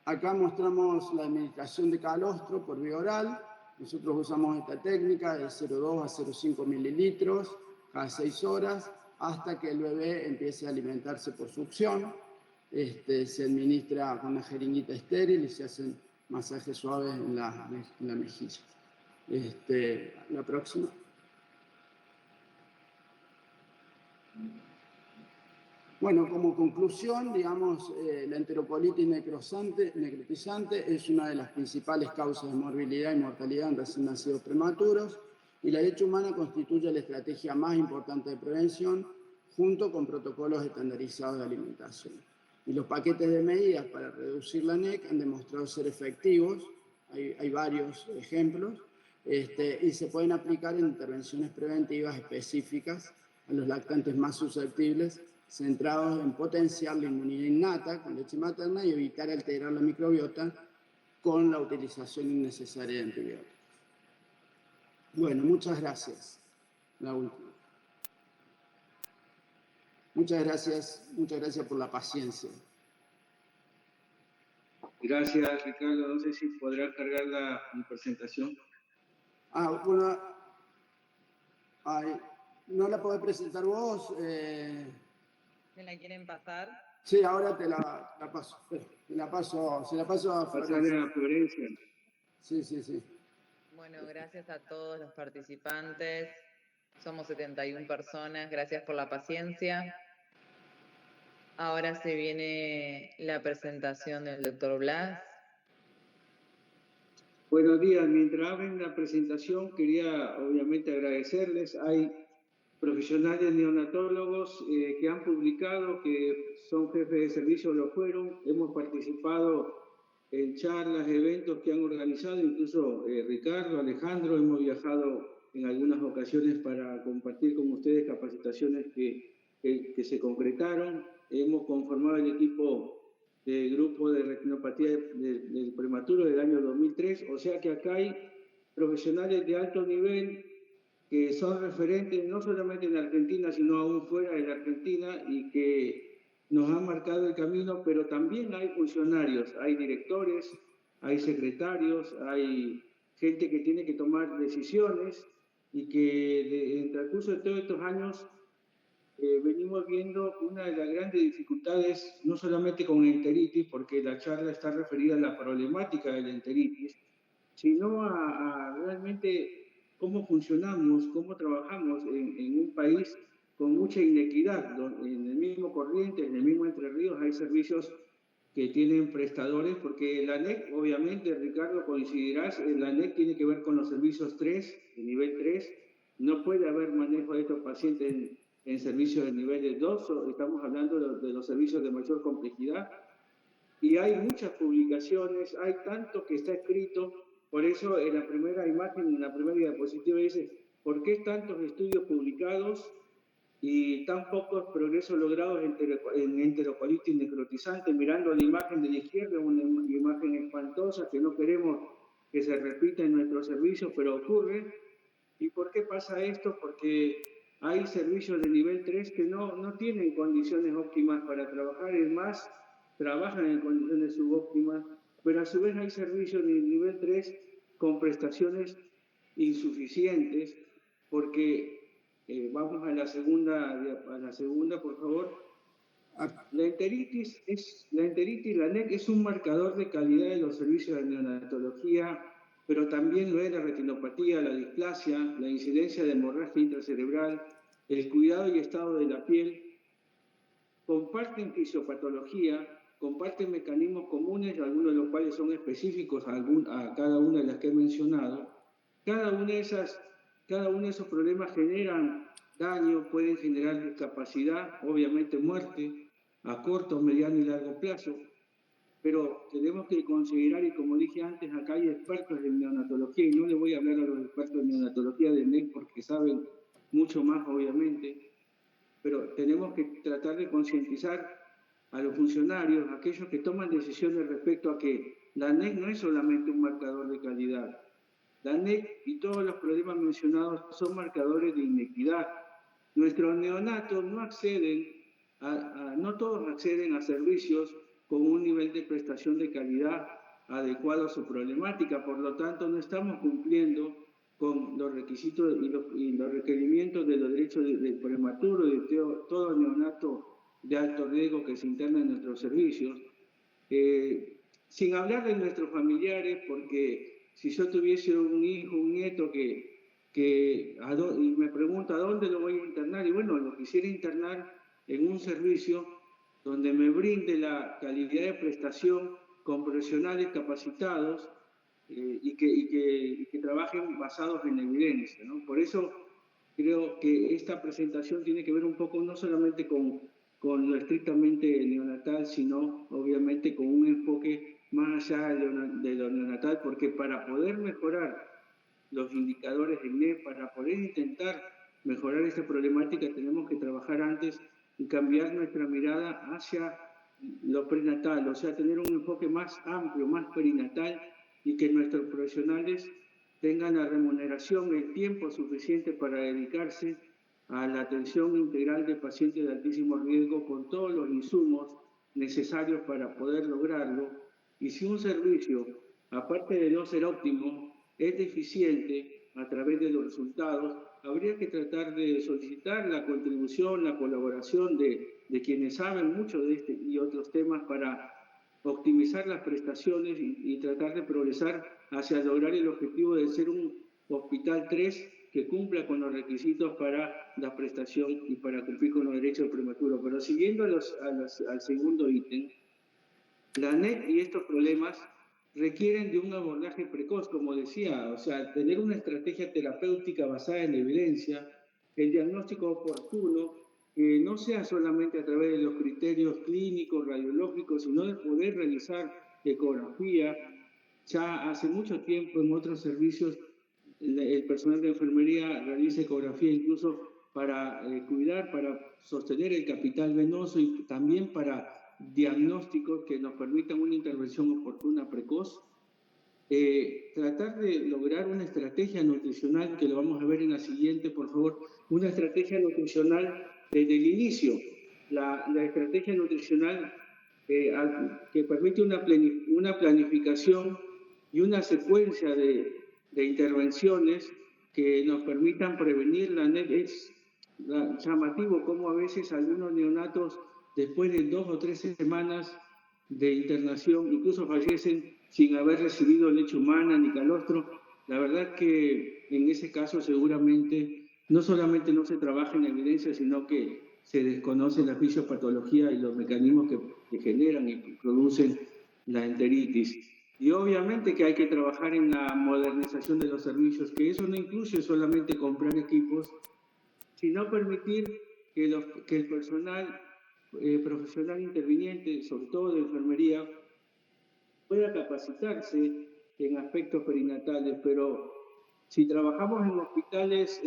Acá mostramos la administración de calostro por vía oral. Nosotros usamos esta técnica de 0,2 a 0,5 mililitros cada 6 horas hasta que el bebé empiece a alimentarse por succión. Se administra con una jeringuita estéril y se hacen masajes suaves en la mejilla. La próxima. Bueno, como conclusión, digamos, la enterocolitis necrotizante es una de las principales causas de morbilidad y mortalidad en recién nacidos prematuros, y la leche humana constituye la estrategia más importante de prevención, junto con protocolos estandarizados de alimentación. Y los paquetes de medidas para reducir la NEC han demostrado ser efectivos, hay varios ejemplos, y se pueden aplicar en intervenciones preventivas específicas a los lactantes más susceptibles, centrados en potenciar la inmunidad innata con leche materna y evitar alterar la microbiota con la utilización innecesaria de antibióticos. Bueno, muchas gracias. La última. Muchas gracias por la paciencia. Gracias, Ricardo. No sé si podrá cargar mi presentación. Bueno, ¿no la podés presentar vos? ¿Me la quieren pasar? Sí, ahora te la paso. Se la paso a Florencia. Sí. Bueno, gracias a todos los participantes. Somos 71 personas. Gracias por la paciencia. Ahora se viene la presentación del doctor Blas. Buenos días. Mientras abren la presentación, quería obviamente agradecerles. Hay profesionales neonatólogos que han publicado, que son jefes de servicio, lo fueron. Hemos participado en charlas, eventos que han organizado, incluso Ricardo, Alejandro, hemos viajado en algunas ocasiones para compartir con ustedes capacitaciones que se concretaron. Hemos conformado el equipo del grupo de retinopatía del prematuro del año 2003, o sea que acá hay profesionales de alto nivel que son referentes no solamente en Argentina, sino aún fuera de la Argentina, y que nos han marcado el camino, pero también hay funcionarios, hay directores, hay secretarios, hay gente que tiene que tomar decisiones y que en el transcurso de todos estos años venimos viendo una de las grandes dificultades, no solamente con la enteritis, porque la charla está referida a la problemática de la enteritis, sino a realmente cómo funcionamos, cómo trabajamos en un país con mucha inequidad. En el mismo Corrientes, en el mismo Entre Ríos, hay servicios que tienen prestadores, porque la ANEC, obviamente, Ricardo, coincidirás, la ANEC tiene que ver con los servicios 3, de nivel 3, no puede haber manejo de estos pacientes en servicios de nivel 2, estamos hablando de los servicios de mayor complejidad, y hay muchas publicaciones, hay tanto que está escrito, por eso en la primera imagen, en la primera diapositiva dice, ¿por qué tantos estudios publicados y tan pocos progresos logrados en enterocolitis necrotizante? Mirando la imagen de la izquierda, una imagen espantosa que no queremos que se repita en nuestros servicios, pero ocurre. ¿Y por qué pasa esto? Porque hay servicios de nivel 3 que no tienen condiciones óptimas para trabajar, es más, trabajan en condiciones subóptimas, pero a su vez hay servicios de nivel 3 con prestaciones insuficientes, porque vamos a la segunda, por favor. La enteritis, la NEC es un marcador de calidad de los servicios de neonatología, pero también lo es la retinopatía, la displasia, la incidencia de hemorragia intracerebral, el cuidado y estado de la piel. Comparten fisiopatología, comparten mecanismos comunes, algunos de los cuales son específicos a cada una de las que he mencionado. Cada uno de esos problemas generan daño, pueden generar discapacidad, obviamente muerte, a corto, mediano y largo plazo, pero tenemos que considerar, y como dije antes, acá hay expertos en neonatología, y no les voy a hablar a los expertos en neonatología de NEC porque saben mucho más, obviamente, pero tenemos que tratar de concientizar a los funcionarios, a aquellos que toman decisiones respecto a que la NEC no es solamente un marcador de calidad. La NEC y todos los problemas mencionados son marcadores de inequidad. Nuestros neonatos no todos acceden a servicios con un nivel de prestación de calidad adecuado a su problemática, por lo tanto no estamos cumpliendo con los requisitos y los requerimientos de los derechos del prematuro y de todo neonato de alto riesgo que se interna en nuestros servicios. Sin hablar de nuestros familiares, porque si yo tuviese un hijo, un nieto y me pregunta ¿a dónde lo voy a internar? Y bueno, lo quisiera internar en un servicio donde me brinde la calidad de prestación con profesionales capacitados y que trabajen basados en evidencia, ¿no? Por eso creo que esta presentación tiene que ver un poco no solamente con lo estrictamente neonatal, sino obviamente con un enfoque más allá de lo neonatal, porque para poder mejorar los indicadores del NEP, para poder intentar mejorar esta problemática, tenemos que trabajar antes y cambiar nuestra mirada hacia lo prenatal, o sea, tener un enfoque más amplio, más perinatal, y que nuestros profesionales tengan la remuneración, el tiempo suficiente para dedicarse a la atención integral de pacientes de altísimo riesgo con todos los insumos necesarios para poder lograrlo. Y si un servicio, aparte de no ser óptimo, es deficiente a través de los resultados, habría que tratar de solicitar la contribución, la colaboración de quienes saben mucho de este y otros temas para optimizar las prestaciones y tratar de progresar hacia lograr el objetivo de ser un hospital 3 que cumpla con los requisitos para la prestación y para cumplir con los derechos prematuros. Pero siguiendo al segundo ítem, la NEC y estos problemas requieren de un abordaje precoz, como decía, o sea, tener una estrategia terapéutica basada en evidencia, el diagnóstico oportuno, que no sea solamente a través de los criterios clínicos, radiológicos, sino de poder realizar ecografía. Ya hace mucho tiempo en otros servicios el personal de enfermería realiza ecografía incluso para cuidar, para sostener el capital venoso y también para diagnósticos que nos permitan una intervención oportuna precoz. Tratar de lograr una estrategia nutricional, que lo vamos a ver en la siguiente, por favor, una estrategia nutricional desde el inicio. La estrategia nutricional que permite una planificación y una secuencia de intervenciones que nos permitan prevenir la NEC es llamativo cómo a veces algunos neonatos, después de 2 o 3 semanas de internación, incluso fallecen sin haber recibido leche humana ni calostro. La verdad que en ese caso seguramente no solamente no se trabaja en evidencia, sino que se desconoce la fisiopatología y los mecanismos que generan y producen la enteritis. Y obviamente que hay que trabajar en la modernización de los servicios, que eso no incluye solamente comprar equipos, sino permitir que el personal profesional interviniente, sobre todo de enfermería, pueda capacitarse en aspectos perinatales, pero si trabajamos en hospitales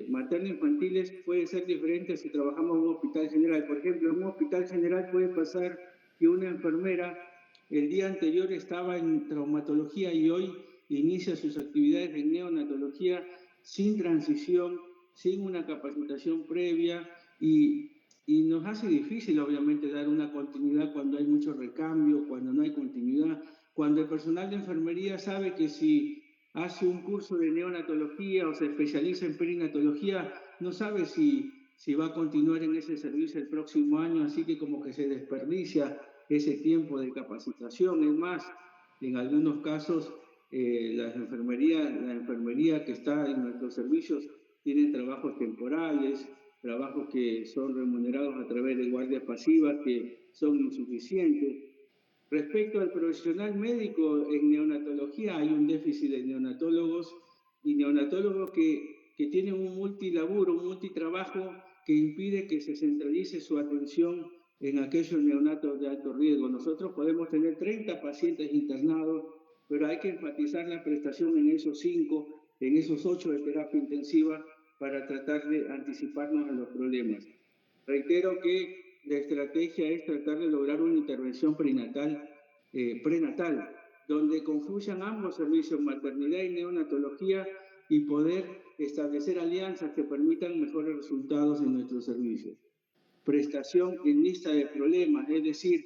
materno-infantiles puede ser diferente si trabajamos en un hospital general. Por ejemplo, en un hospital general puede pasar que una enfermera el día anterior estaba en traumatología y hoy inicia sus actividades en neonatología sin transición, sin una capacitación previa y nos hace difícil, obviamente, dar una continuidad cuando hay mucho recambio, cuando no hay continuidad, cuando el personal de enfermería sabe que si hace un curso de neonatología o se especializa en perinatología, no sabe si va a continuar en ese servicio el próximo año, así que como que se desperdicia ese tiempo de capacitación. Es más, en algunos casos, la enfermería que está en nuestros servicios tiene trabajos temporales, trabajos que son remunerados a través de guardias pasivas que son insuficientes. Respecto al profesional médico en neonatología, hay un déficit de neonatólogos y neonatólogos que tienen un multilaburo, un multitrabajo que impide que se centralice su atención en aquellos neonatos de alto riesgo. Nosotros podemos tener 30 pacientes internados, pero hay que enfatizar la prestación en esos 5, en esos 8 de terapia intensiva para tratar de anticiparnos a los problemas. Reitero que la estrategia es tratar de lograr una intervención prenatal, donde confluyan ambos servicios, maternidad y neonatología, y poder establecer alianzas que permitan mejores resultados en nuestros servicios. Prestación en lista de problemas, es decir,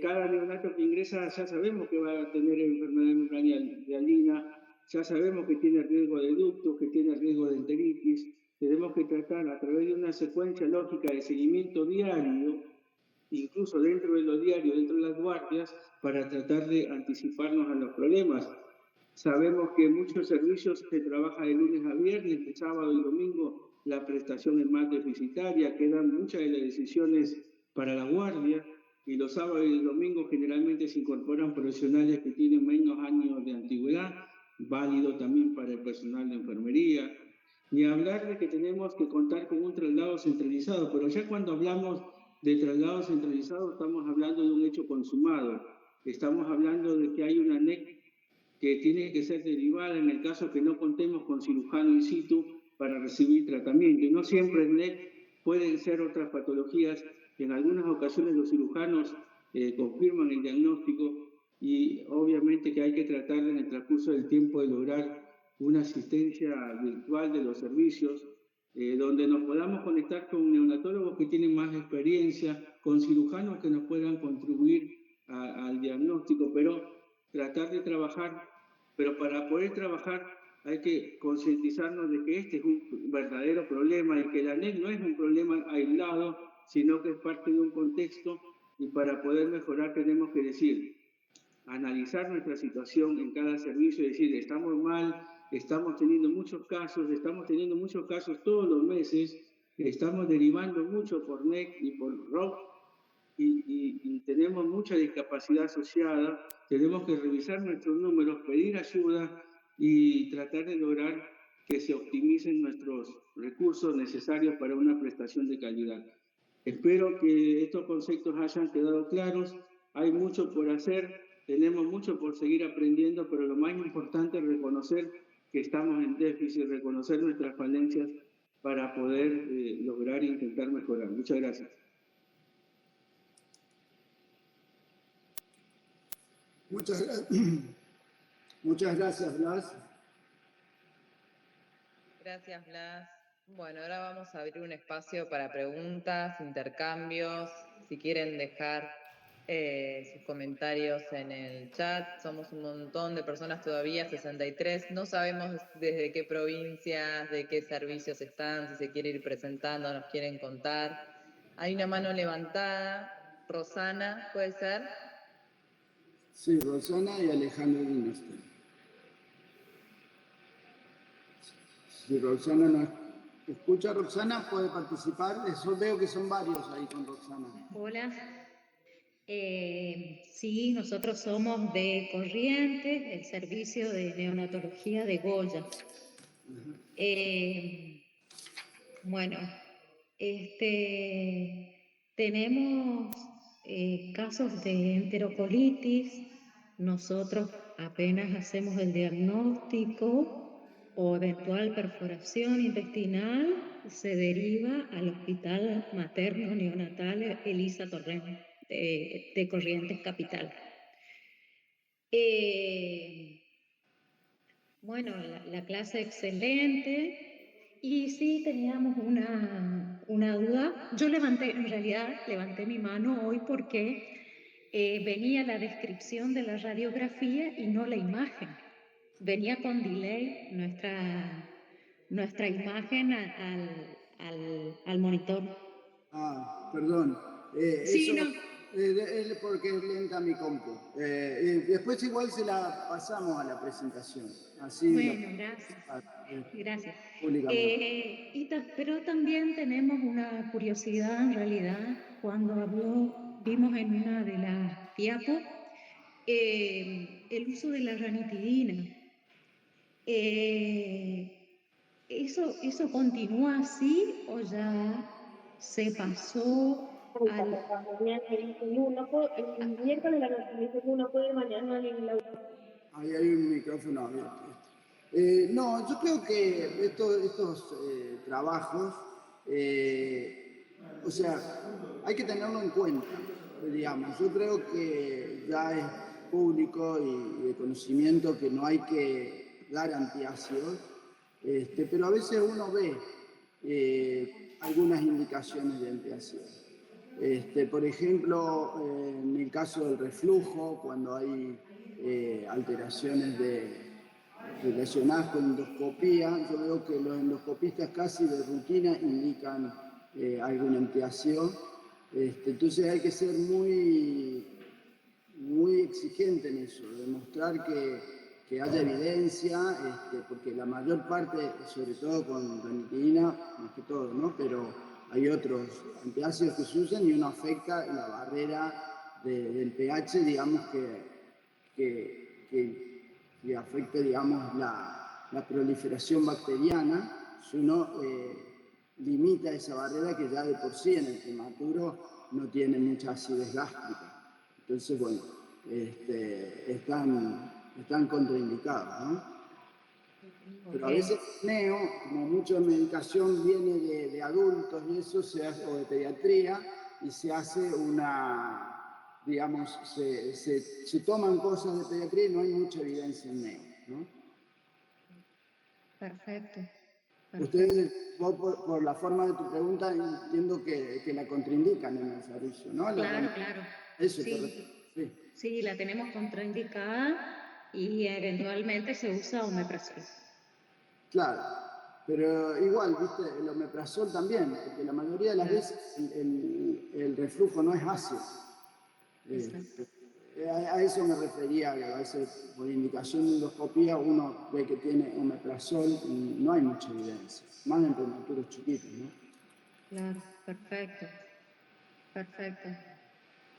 cada neonato que ingresa ya sabemos que va a tener enfermedad membrana, ya sabemos que tiene riesgo de ductos, que tiene riesgo de enteritis. Tenemos que tratar a través de una secuencia lógica de seguimiento diario, incluso dentro de lo diario, dentro de las guardias, para tratar de anticiparnos a los problemas. Sabemos que en muchos servicios se trabaja de lunes a viernes, de sábado y domingo la prestación es más deficitaria, quedan muchas de las decisiones para la guardia y los sábados y domingos generalmente se incorporan profesionales que tienen menos años de antigüedad, válido también para el personal de enfermería. Ni hablar de que tenemos que contar con un traslado centralizado, pero ya cuando hablamos de traslado centralizado estamos hablando de un hecho consumado, estamos hablando de que hay una NEC que tiene que ser derivada en el caso que no contemos con cirujano in situ para recibir tratamiento. Y no siempre el NEC pueden ser otras patologías. En algunas ocasiones los cirujanos confirman el diagnóstico y obviamente que hay que tratar en el transcurso del tiempo de lograr una asistencia virtual de los servicios, donde nos podamos conectar con neonatólogos que tienen más experiencia, con cirujanos que nos puedan contribuir al diagnóstico, pero tratar de trabajar, pero para poder trabajar hay que concientizarnos de que este es un verdadero problema y que la NEC no es un problema aislado, sino que es parte de un contexto y para poder mejorar tenemos que decir, analizar nuestra situación en cada servicio y decir, estamos mal, estamos teniendo muchos casos todos los meses, estamos derivando mucho por NEC y por ROC y tenemos mucha discapacidad asociada, tenemos que revisar nuestros números, pedir ayuda y tratar de lograr que se optimicen nuestros recursos necesarios para una prestación de calidad. Espero que estos conceptos hayan quedado claros, hay mucho por hacer, tenemos mucho por seguir aprendiendo, pero lo más importante es reconocer que estamos en déficit, reconocer nuestras falencias para poder lograr e intentar mejorar. Muchas gracias. Muchas gracias, Blas. Gracias, Blas. Bueno, ahora vamos a abrir un espacio para preguntas, intercambios. Si quieren dejar sus comentarios en el chat. Somos un montón de personas todavía, 63. No sabemos desde qué provincias, de qué servicios están, si se quiere ir presentando, nos quieren contar. Hay una mano levantada. Rosana, ¿puede ser? Sí, Rosana y Alejandro Dinestein. Si Roxana no escucha, Roxana puede participar. Eso veo que son varios ahí con Roxana. Hola. Sí, nosotros somos de Corrientes, el servicio de neonatología de Goya. Bueno, tenemos casos de enterocolitis. Nosotros apenas hacemos el diagnóstico o eventual perforación intestinal, se deriva al Hospital Materno Neonatal Elisa Torrent de Corrientes Capital. Bueno, la clase excelente. Y sí, teníamos una duda. Yo en realidad levanté mi mano hoy porque venía la descripción de la radiografía y no la imagen. Venía con delay nuestra imagen al monitor. Ah, perdón. Sí, Eso no. es porque es lenta mi compu. Después igual se la pasamos a la presentación. Así Bueno, gracias. Gracias. públicamente. Pero también tenemos una curiosidad en realidad cuando vimos en una de las diapos el uso de la ranitidina. ¿Eso continúa así o ya se pasó al... El miércoles la noticia no puede mañana en la... Ahí hay un micrófono abierto. No, yo creo que estos trabajos, o sea, hay que tenerlo en cuenta, digamos. Yo creo que ya es público y de conocimiento que no hay que dar antiácidos, pero a veces uno ve algunas indicaciones de antiácidos. Por ejemplo, en el caso del reflujo, cuando hay alteraciones relacionadas con endoscopía, yo veo que los endoscopistas casi de rutina indican alguna antiácido. Entonces hay que ser muy exigente en eso, demostrar que haya evidencia, porque la mayor parte, sobre todo con ranitidina, más que todo, ¿no? Pero hay otros antiácidos que se usan y uno afecta la barrera del pH, digamos, que afecte, digamos, la proliferación bacteriana. Si uno limita esa barrera que ya de por sí en el prematuro no tiene mucha acidez gástrica. Entonces, bueno, están contraindicados, ¿no? Pero a veces neo, como mucha medicación viene de adultos y eso se hace, o de pediatría, y se hace digamos, se toman cosas de pediatría y no hay mucha evidencia en neo, ¿no? Perfecto. Ustedes, vos por la forma de tu pregunta, entiendo que la contraindican en el servicio, ¿no? Claro. Eso, Sí. Sí, la tenemos contraindicada y eventualmente se usa omeprazol. Claro, pero igual, viste, el omeprazol también, porque la mayoría de las veces el reflujo no es ácido. A eso me refería, que a veces por indicación de endoscopía uno ve que tiene omeprazol y no hay mucha evidencia, más en prematuros chiquitos, ¿no? Claro, perfecto.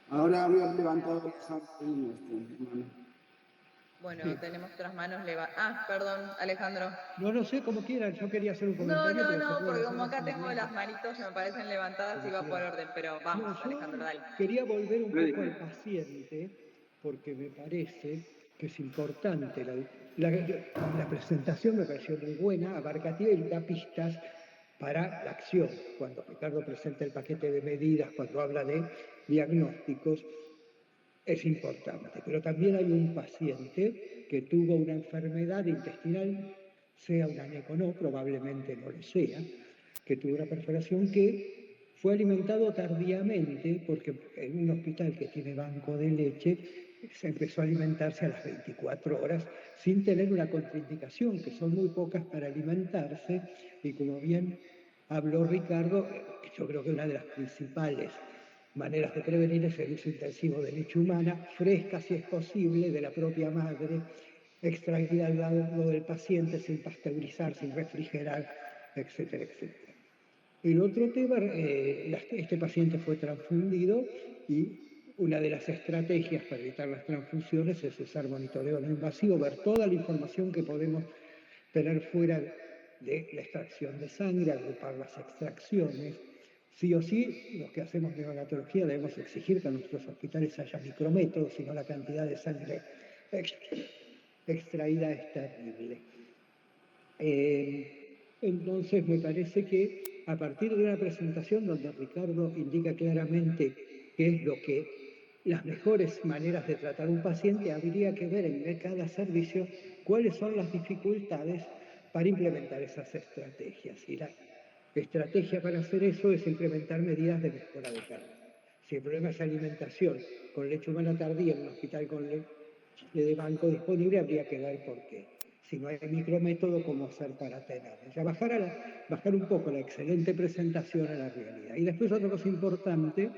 Ahora había levantado Alejandro. Bueno, tenemos otras manos levantadas. Perdón, Alejandro. No sé, como quieran, yo quería hacer un comentario. No, porque como acá tengo las manitos que me parecen levantadas y va por orden, pero vamos, Alejandro, dale. Quería volver un poco al paciente, porque me parece que es importante. La presentación me pareció muy buena, abarcativa y da pistas para la acción. Cuando Ricardo presenta el paquete de medidas, cuando habla de diagnósticos, es importante. Pero también hay un paciente que tuvo una enfermedad intestinal, sea un anéco o no, probablemente no lo sea, que tuvo una perforación que fue alimentado tardíamente porque en un hospital que tiene banco de leche se empezó a alimentarse a las 24 horas sin tener una contraindicación, que son muy pocas para alimentarse, y como bien habló Ricardo, yo creo que una de las principales maneras de prevenir es el uso intensivo de leche humana, fresca si es posible, de la propia madre, extraída al lado del paciente sin pasteurizar, sin refrigerar, etcétera, etcétera. El otro tema, este paciente fue transfundido y una de las estrategias para evitar las transfusiones es usar monitoreo no invasivo, ver toda la información que podemos tener fuera de la extracción de sangre, agrupar las extracciones. Sí o sí, los que hacemos neonatología debemos exigir que en nuestros hospitales haya micrométodos, si no la cantidad de sangre extraída es terrible. Entonces me parece que a partir de una presentación donde Ricardo indica claramente qué es lo que las mejores maneras de tratar un paciente, habría que ver en cada servicio cuáles son las dificultades para implementar esas estrategias. Y la estrategia para hacer eso es implementar medidas de mejora de calidad. Si el problema es alimentación con leche humana tardía en un hospital con leche de banco disponible, habría que ver por qué. Si no hay micrométodo, ¿cómo hacer para tenerlo? Ya bajar un poco la excelente presentación a la realidad. Y después otra cosa importante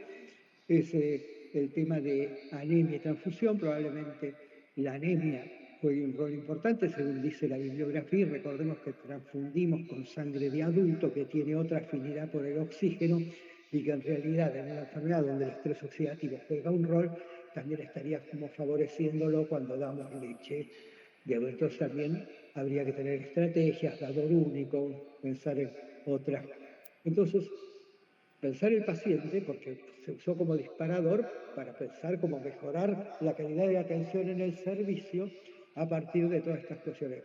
es el tema de anemia y transfusión. Probablemente la anemia juegue un rol importante, según dice la bibliografía, y recordemos que transfundimos con sangre de adulto que tiene otra afinidad por el oxígeno y que en realidad en una enfermedad donde el estrés oxidativo juega un rol, también estaríamos favoreciéndolo cuando damos leche de adultos. También habría que tener estrategias, dador único, pensar en otras. Entonces, pensar el paciente, porque se usó como disparador para pensar cómo mejorar la calidad de atención en el servicio a partir de todas estas cuestiones.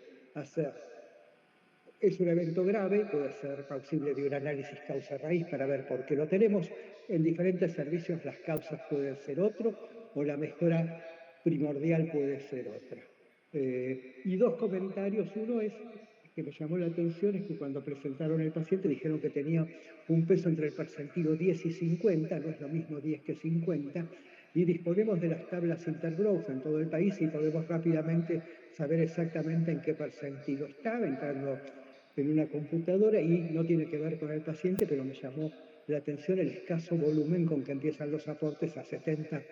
Es un evento grave, puede ser plausible de un análisis causa-raíz para ver por qué lo tenemos. En diferentes servicios las causas pueden ser otro o la mejora primordial puede ser otra. Y dos comentarios. Uno es que me llamó la atención, es que cuando presentaron el paciente dijeron que tenía un peso entre el percentilo 10 y 50, no es lo mismo 10 que 50, y disponemos de las tablas Intergrowth en todo el país y podemos rápidamente saber exactamente en qué percentilo está, entrando en una computadora, y no tiene que ver con el paciente, pero me llamó la atención el escaso volumen con que empiezan los aportes a 70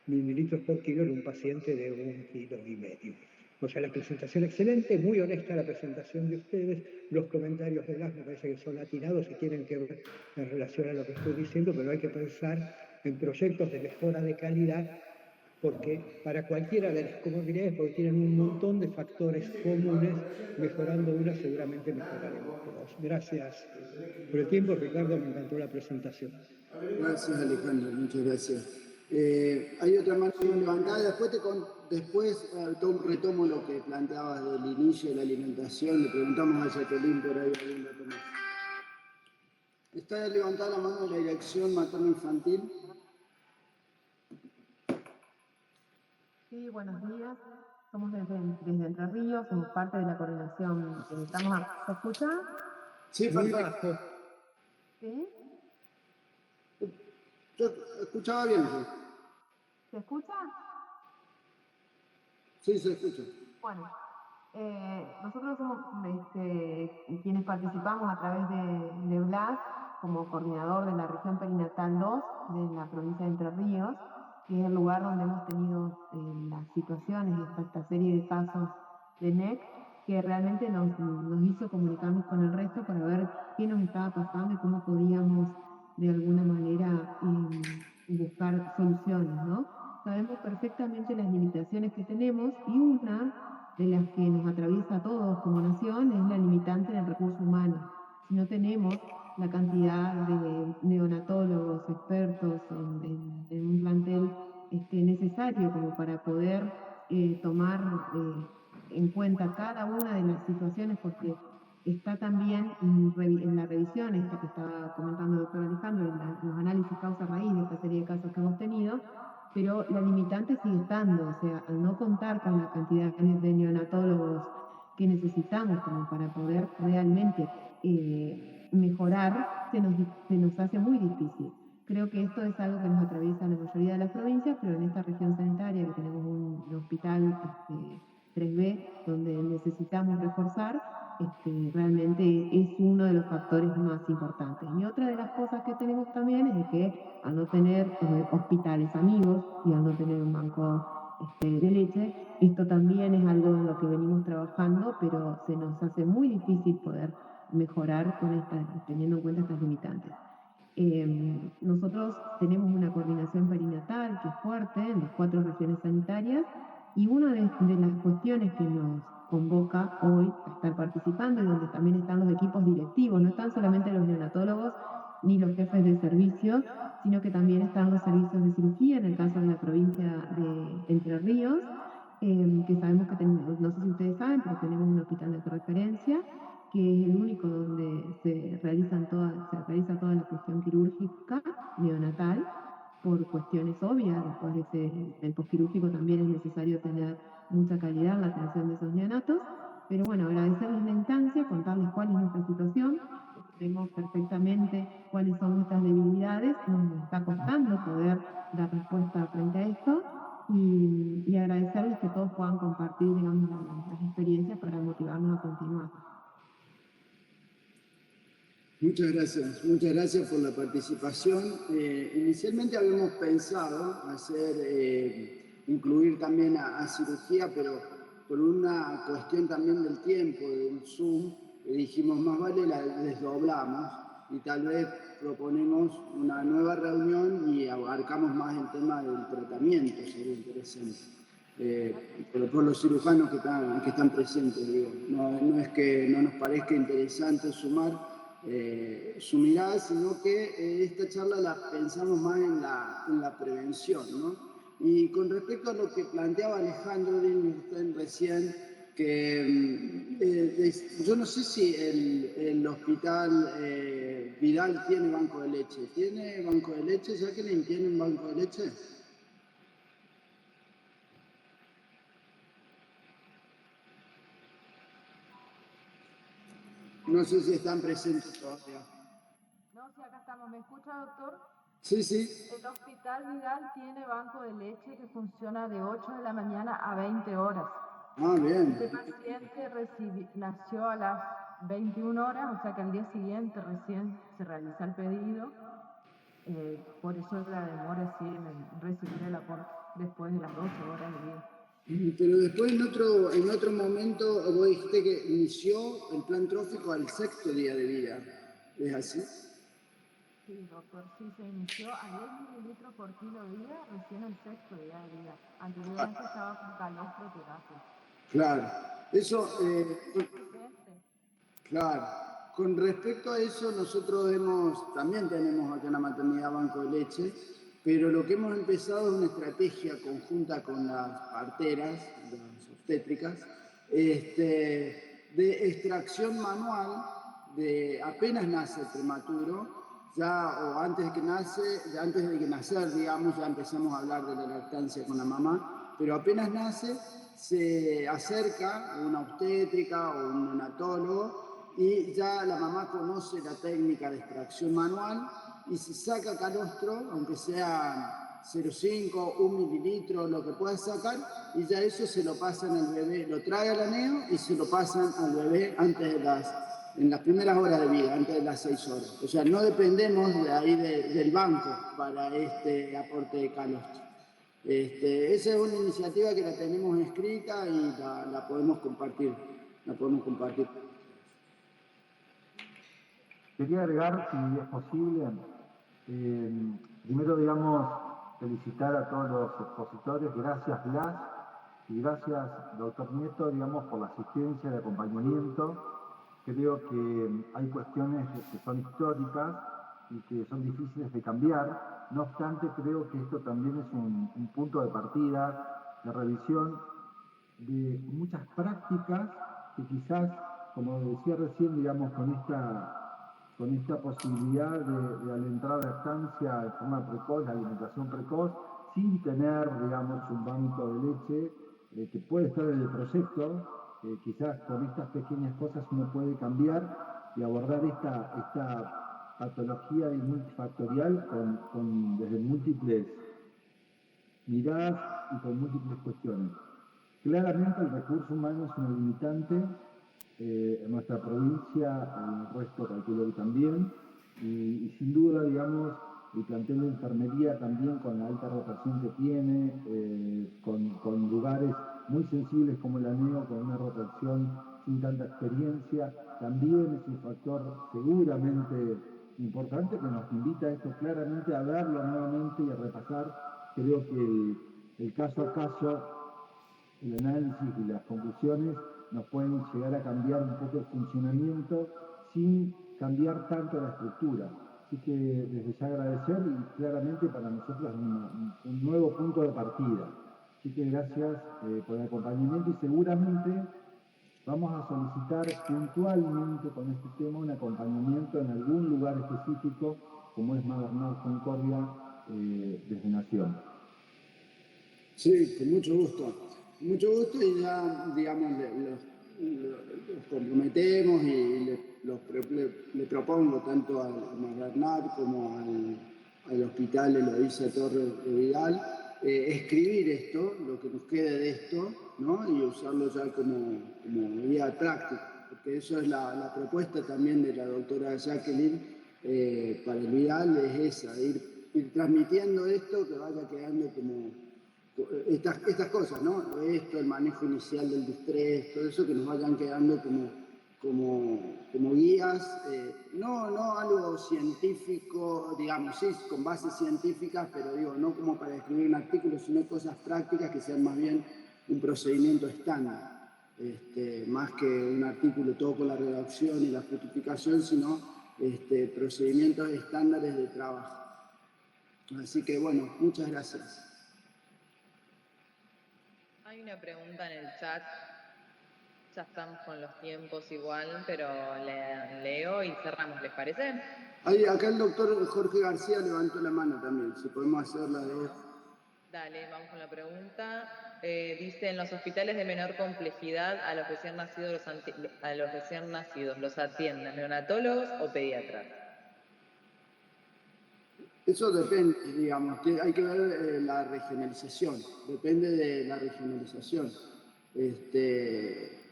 mililitros por kilo en un paciente de 1,5 kilos. O sea, la presentación excelente, muy honesta la presentación de ustedes, los comentarios de Blas me parece que son atinados y tienen que ver en relación a lo que estoy diciendo, pero hay que pensar en proyectos de mejora de calidad, porque para cualquiera de las comorbilidades, porque tienen un montón de factores comunes, mejorando una seguramente mejoraremos todos. Gracias por el tiempo, Ricardo, me encantó la presentación. Gracias, Alejandro, muchas gracias. Hay otra mano levantada, después retomo lo que planteabas del inicio de la alimentación, le preguntamos a Jacqueline por ahí algún dato más. Está levantada la mano de la dirección materno-infantil. Sí, buenos días. Somos desde Entre Ríos, somos parte de la coordinación. ¿Se escucha? Sí, muy perfecto. bajo. ¿Sí? Yo escuchaba bien. ¿Sí? ¿Se escucha? Sí, se escucha. Bueno, nosotros somos quienes participamos a través de Blas como coordinador de la región perinatal 2 de la provincia de Entre Ríos, que es el lugar donde hemos tenido las situaciones y esta serie de casos de NEC, que realmente nos hizo comunicarnos con el resto para ver qué nos estaba pasando y cómo podíamos de alguna manera buscar soluciones, ¿no? Sabemos perfectamente las limitaciones que tenemos y una de las que nos atraviesa a todos como nación es la limitante en el recurso humano. Si no tenemos la cantidad de neonatólogos expertos en un plantel necesario como para poder tomar en cuenta cada una de las situaciones, porque está también en la revisión, esta que estaba comentando el doctor Alejandro, en los análisis causa-raíz de esta serie de casos que hemos tenido, pero la limitante sigue estando, o sea, al no contar con la cantidad de neonatólogos que necesitamos como para poder realmente mejorar se nos hace muy difícil. Creo que esto es algo que nos atraviesa en la mayoría de las provincias, pero en esta región sanitaria que tenemos un hospital 3B donde necesitamos reforzar, realmente es uno de los factores más importantes. Y otra de las cosas que tenemos también es de que al no tener hospitales amigos y al no tener un banco de leche, esto también es algo en lo que venimos trabajando, pero se nos hace muy difícil poder mejorar teniendo en cuenta estas limitantes. Nosotros tenemos una coordinación perinatal que es fuerte en las 4 regiones sanitarias y una de las cuestiones que nos convoca hoy a estar participando y donde también están los equipos directivos, no están solamente los neonatólogos ni los jefes de servicio, sino que también están los servicios de cirugía en el caso de la provincia de Entre Ríos, que sabemos que tenemos, no sé si ustedes saben, pero tenemos un hospital de referencia que es el único donde se realiza toda la cuestión quirúrgica neonatal, por cuestiones obvias. Después del posquirúrgico también es necesario tener mucha calidad en la atención de esos neonatos. Pero bueno, agradecerles la instancia, contarles cuál es nuestra situación, vemos perfectamente cuáles son nuestras debilidades, nos está costando poder dar respuesta frente a esto y agradecerles que todos puedan compartir, digamos, las experiencias para motivarnos a continuar. Muchas gracias por la participación. Inicialmente habíamos pensado incluir también a cirugía, pero por una cuestión también del tiempo, del Zoom, dijimos más vale la desdoblamos y tal vez proponemos una nueva reunión y abarcamos más el tema del tratamiento, sería interesante. Pero por los cirujanos que están presentes, digo. No es que no nos parezca interesante sumar su mirada, sino que esta charla la pensamos más en la prevención, ¿no? Y con respecto a lo que planteaba Alejandro recién, que yo no sé si el hospital Vidal tiene banco de leche. ¿Tiene banco de leche? ¿Jacqueline tiene un banco de leche? No sé si están presentes todavía. No, sí, acá estamos. ¿Me escucha, doctor? Sí, sí. El Hospital Vidal tiene banco de leche que funciona de 8 de la mañana a 20 horas. Ah, bien. Este paciente nació a las 21 horas, o sea que al día siguiente recién se realiza el pedido. Por eso la demora así en recibir el aporte después de las 12 horas de vida. Pero después en otro momento vos dijiste que inició el plan trófico al 6º día de vida. ¿Es así? Sí, doctor, sí, se inició a 10 mililitros por kilo día, recién el 6º día de vida. Anteriormente estaba con calostro terapia. Claro. Eso, claro. Con respecto a eso, nosotros también tenemos acá en la maternidad banco de leche, pero lo que hemos empezado es una estrategia conjunta con las parteras, las obstétricas, de extracción manual de apenas nace el prematuro, o antes de que nacer, digamos, ya empezamos a hablar de la lactancia con la mamá, pero apenas nace, se acerca una obstétrica o un neonatólogo y ya la mamá conoce la técnica de extracción manual y se saca calostro, aunque sea 0,5, 1 mililitro, lo que pueda sacar, y ya eso se lo pasan al bebé, lo trae al aneo y se lo pasan al bebé en las primeras horas de vida, antes de las 6 horas. O sea, no dependemos de ahí del banco para este aporte de calostro. Esa es una iniciativa que la tenemos escrita y la podemos compartir. Quería agregar, si es posible, primero, digamos, felicitar a todos los expositores. Gracias, Blas, y gracias, doctor Nieto, digamos, por la asistencia, el acompañamiento. Creo que hay cuestiones que son históricas y que son difíciles de cambiar. No obstante, creo que esto también es un punto de partida, de revisión de muchas prácticas que quizás, como decía recién, digamos, con esta posibilidad de alentar la lactancia de forma precoz, la alimentación precoz, sin tener, digamos, un banco de leche que puede estar en el proyecto. Quizás con estas pequeñas cosas uno puede cambiar y abordar esta patología multifactorial desde múltiples miradas y con múltiples cuestiones. Claramente el recurso humano es una limitante, en nuestra provincia, en el resto calculo que también, y sin duda, digamos, el plantel de enfermería también con la alta rotación que tiene, con lugares muy sensibles como el ANEO, con una rotación sin tanta experiencia, también es un factor seguramente importante que nos invita a esto claramente a verlo nuevamente y a repasar. Creo que el caso a caso, el análisis y las conclusiones nos pueden llegar a cambiar un poco el funcionamiento sin cambiar tanto la estructura. Así que desde ya agradecer y claramente para nosotros un nuevo punto de partida. Así que gracias por el acompañamiento y seguramente vamos a solicitar puntualmente con este tema un acompañamiento en algún lugar específico como es Madernal Concordia desde Nación. Sí, con mucho gusto. Mucho gusto y ya, digamos, los comprometemos y le propongo tanto al Madernal como al Hospital Eloísa Torres de Vidal escribir esto, lo que nos quede de esto, ¿no? Y usarlo ya como guía práctica, porque eso es la propuesta también de la doctora Jacqueline para el Vidal, es esa, ir transmitiendo esto, que vaya quedando como estas cosas, ¿no? Esto, el manejo inicial del distrés, todo eso que nos vayan quedando como guías, no algo científico, digamos, sí, con bases científicas, pero digo, no como para escribir un artículo, sino cosas prácticas que sean más bien un procedimiento estándar, más que un artículo todo con la redacción y la justificación, sino procedimientos estándares de trabajo. Así que bueno, muchas gracias. Hay una pregunta en el chat, ya estamos con los tiempos igual, pero la leo y cerramos, ¿les parece? Acá el doctor Jorge García levantó la mano también, si podemos hacerla de vos. Dale, vamos con la pregunta. Dice, en los hospitales de menor complejidad a los recién nacidos, ¿los atienden neonatólogos o pediatras? Eso depende, digamos, hay que ver la regionalización, depende de la regionalización.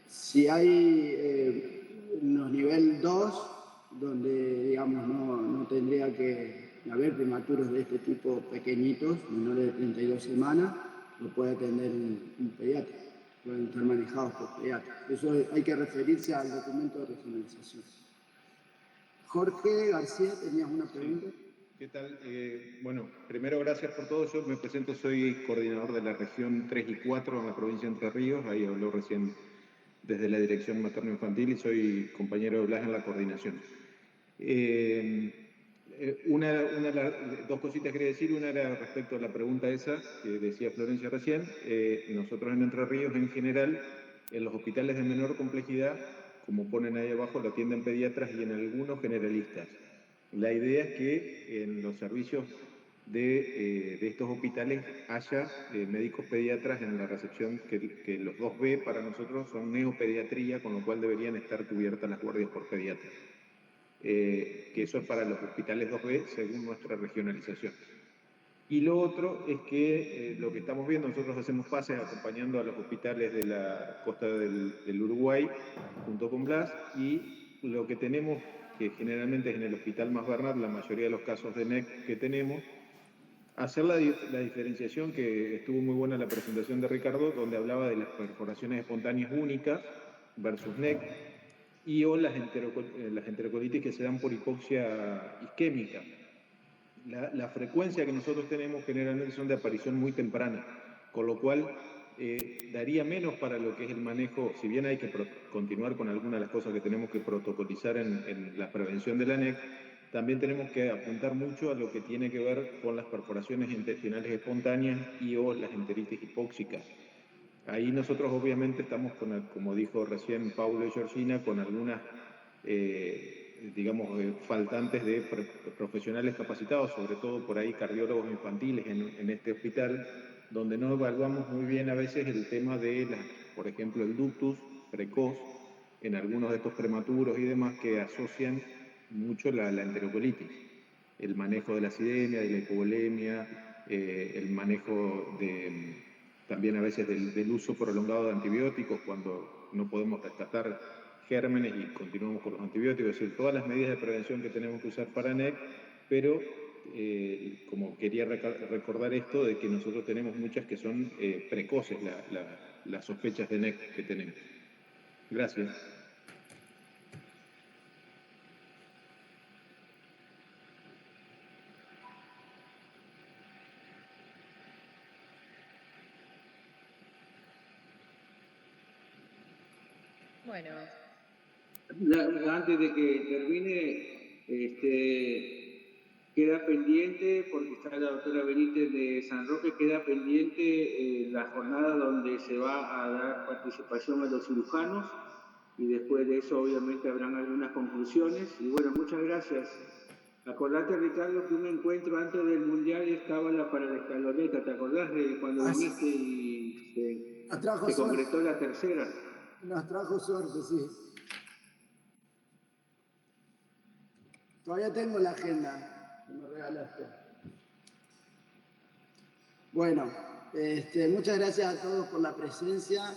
Si hay unos nivel 2, donde, digamos, no tendría que haber prematuros de este tipo pequeñitos, menores de 32 semanas, lo puede atender un pediatra, pueden estar manejados por pediatras. Eso hay que referirse al documento de regionalización. Jorge García, ¿tenías una pregunta? Sí. ¿Qué tal? Bueno, primero gracias por todo. Yo me presento, soy coordinador de la región 3 y 4 en la provincia de Entre Ríos. Ahí habló recién desde la dirección materno-infantil y soy compañero de Blas en la coordinación. Dos cositas quería decir. Una era respecto a la pregunta esa que decía Florencia recién. Nosotros en Entre Ríos, en general, en los hospitales de menor complejidad, como ponen ahí abajo, lo atienden pediatras y en algunos generalistas. La idea es que en los servicios de estos hospitales haya médicos pediatras en la recepción, que los 2B para nosotros son neopediatría, con lo cual deberían estar cubiertas las guardias por pediatras. Que eso es para los hospitales 2B según nuestra regionalización. Y lo otro es que lo que estamos viendo, nosotros hacemos pases acompañando a los hospitales de la costa del Uruguay junto con Blas, y lo que tenemos, que generalmente es en el Hospital Mas Bernat, la mayoría de los casos de NEC que tenemos, hacer la diferenciación, que estuvo muy buena la presentación de Ricardo, donde hablaba de las perforaciones espontáneas únicas versus NEC, y o las enterocolitis que se dan por hipoxia isquémica. La frecuencia que nosotros tenemos generalmente son de aparición muy temprana, con lo cual daría menos para lo que es el manejo, si bien hay que continuar con algunas de las cosas que tenemos que protocolizar en la prevención de la NEC, también tenemos que apuntar mucho a lo que tiene que ver con las perforaciones intestinales espontáneas y o las enteritis hipóxicas. Ahí nosotros obviamente estamos, como dijo recién Paulo y Georgina, con algunas faltantes de profesionales capacitados, sobre todo por ahí cardiólogos infantiles en este hospital, donde no evaluamos muy bien a veces el tema de, por ejemplo, el ductus precoz, en algunos de estos prematuros y demás que asocian mucho la enterocolitis. El manejo de la acidemia, de la hipovolemia, el manejo también a veces del uso prolongado de antibióticos cuando no podemos rescatar gérmenes y continuamos con los antibióticos, es decir, todas las medidas de prevención que tenemos que usar para NEC, pero como quería recordar esto de que nosotros tenemos muchas que son precoces, las sospechas de NEC que tenemos. Gracias. Bueno. Antes de que termine, queda pendiente, porque está la doctora Benítez de San Roque, queda pendiente la jornada donde se va a dar participación a los cirujanos, y después de eso obviamente habrán algunas conclusiones. Y bueno, muchas gracias. Acordate, Ricardo, que un encuentro antes del Mundial estaba para la escaloneta. ¿Te acordás de cuando viniste y se concretó la tercera? Nos trajo suerte, sí. Todavía tengo la agenda que me regalaste. Bueno, muchas gracias a todos por la presencia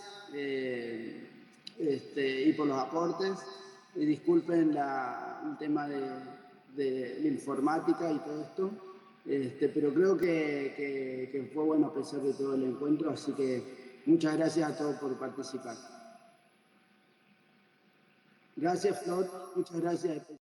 y por los aportes. Y disculpen el tema de la informática y todo esto, pero creo que fue bueno a pesar de todo el encuentro, así que muchas gracias a todos por participar. Gracias, Flor. Muchas gracias.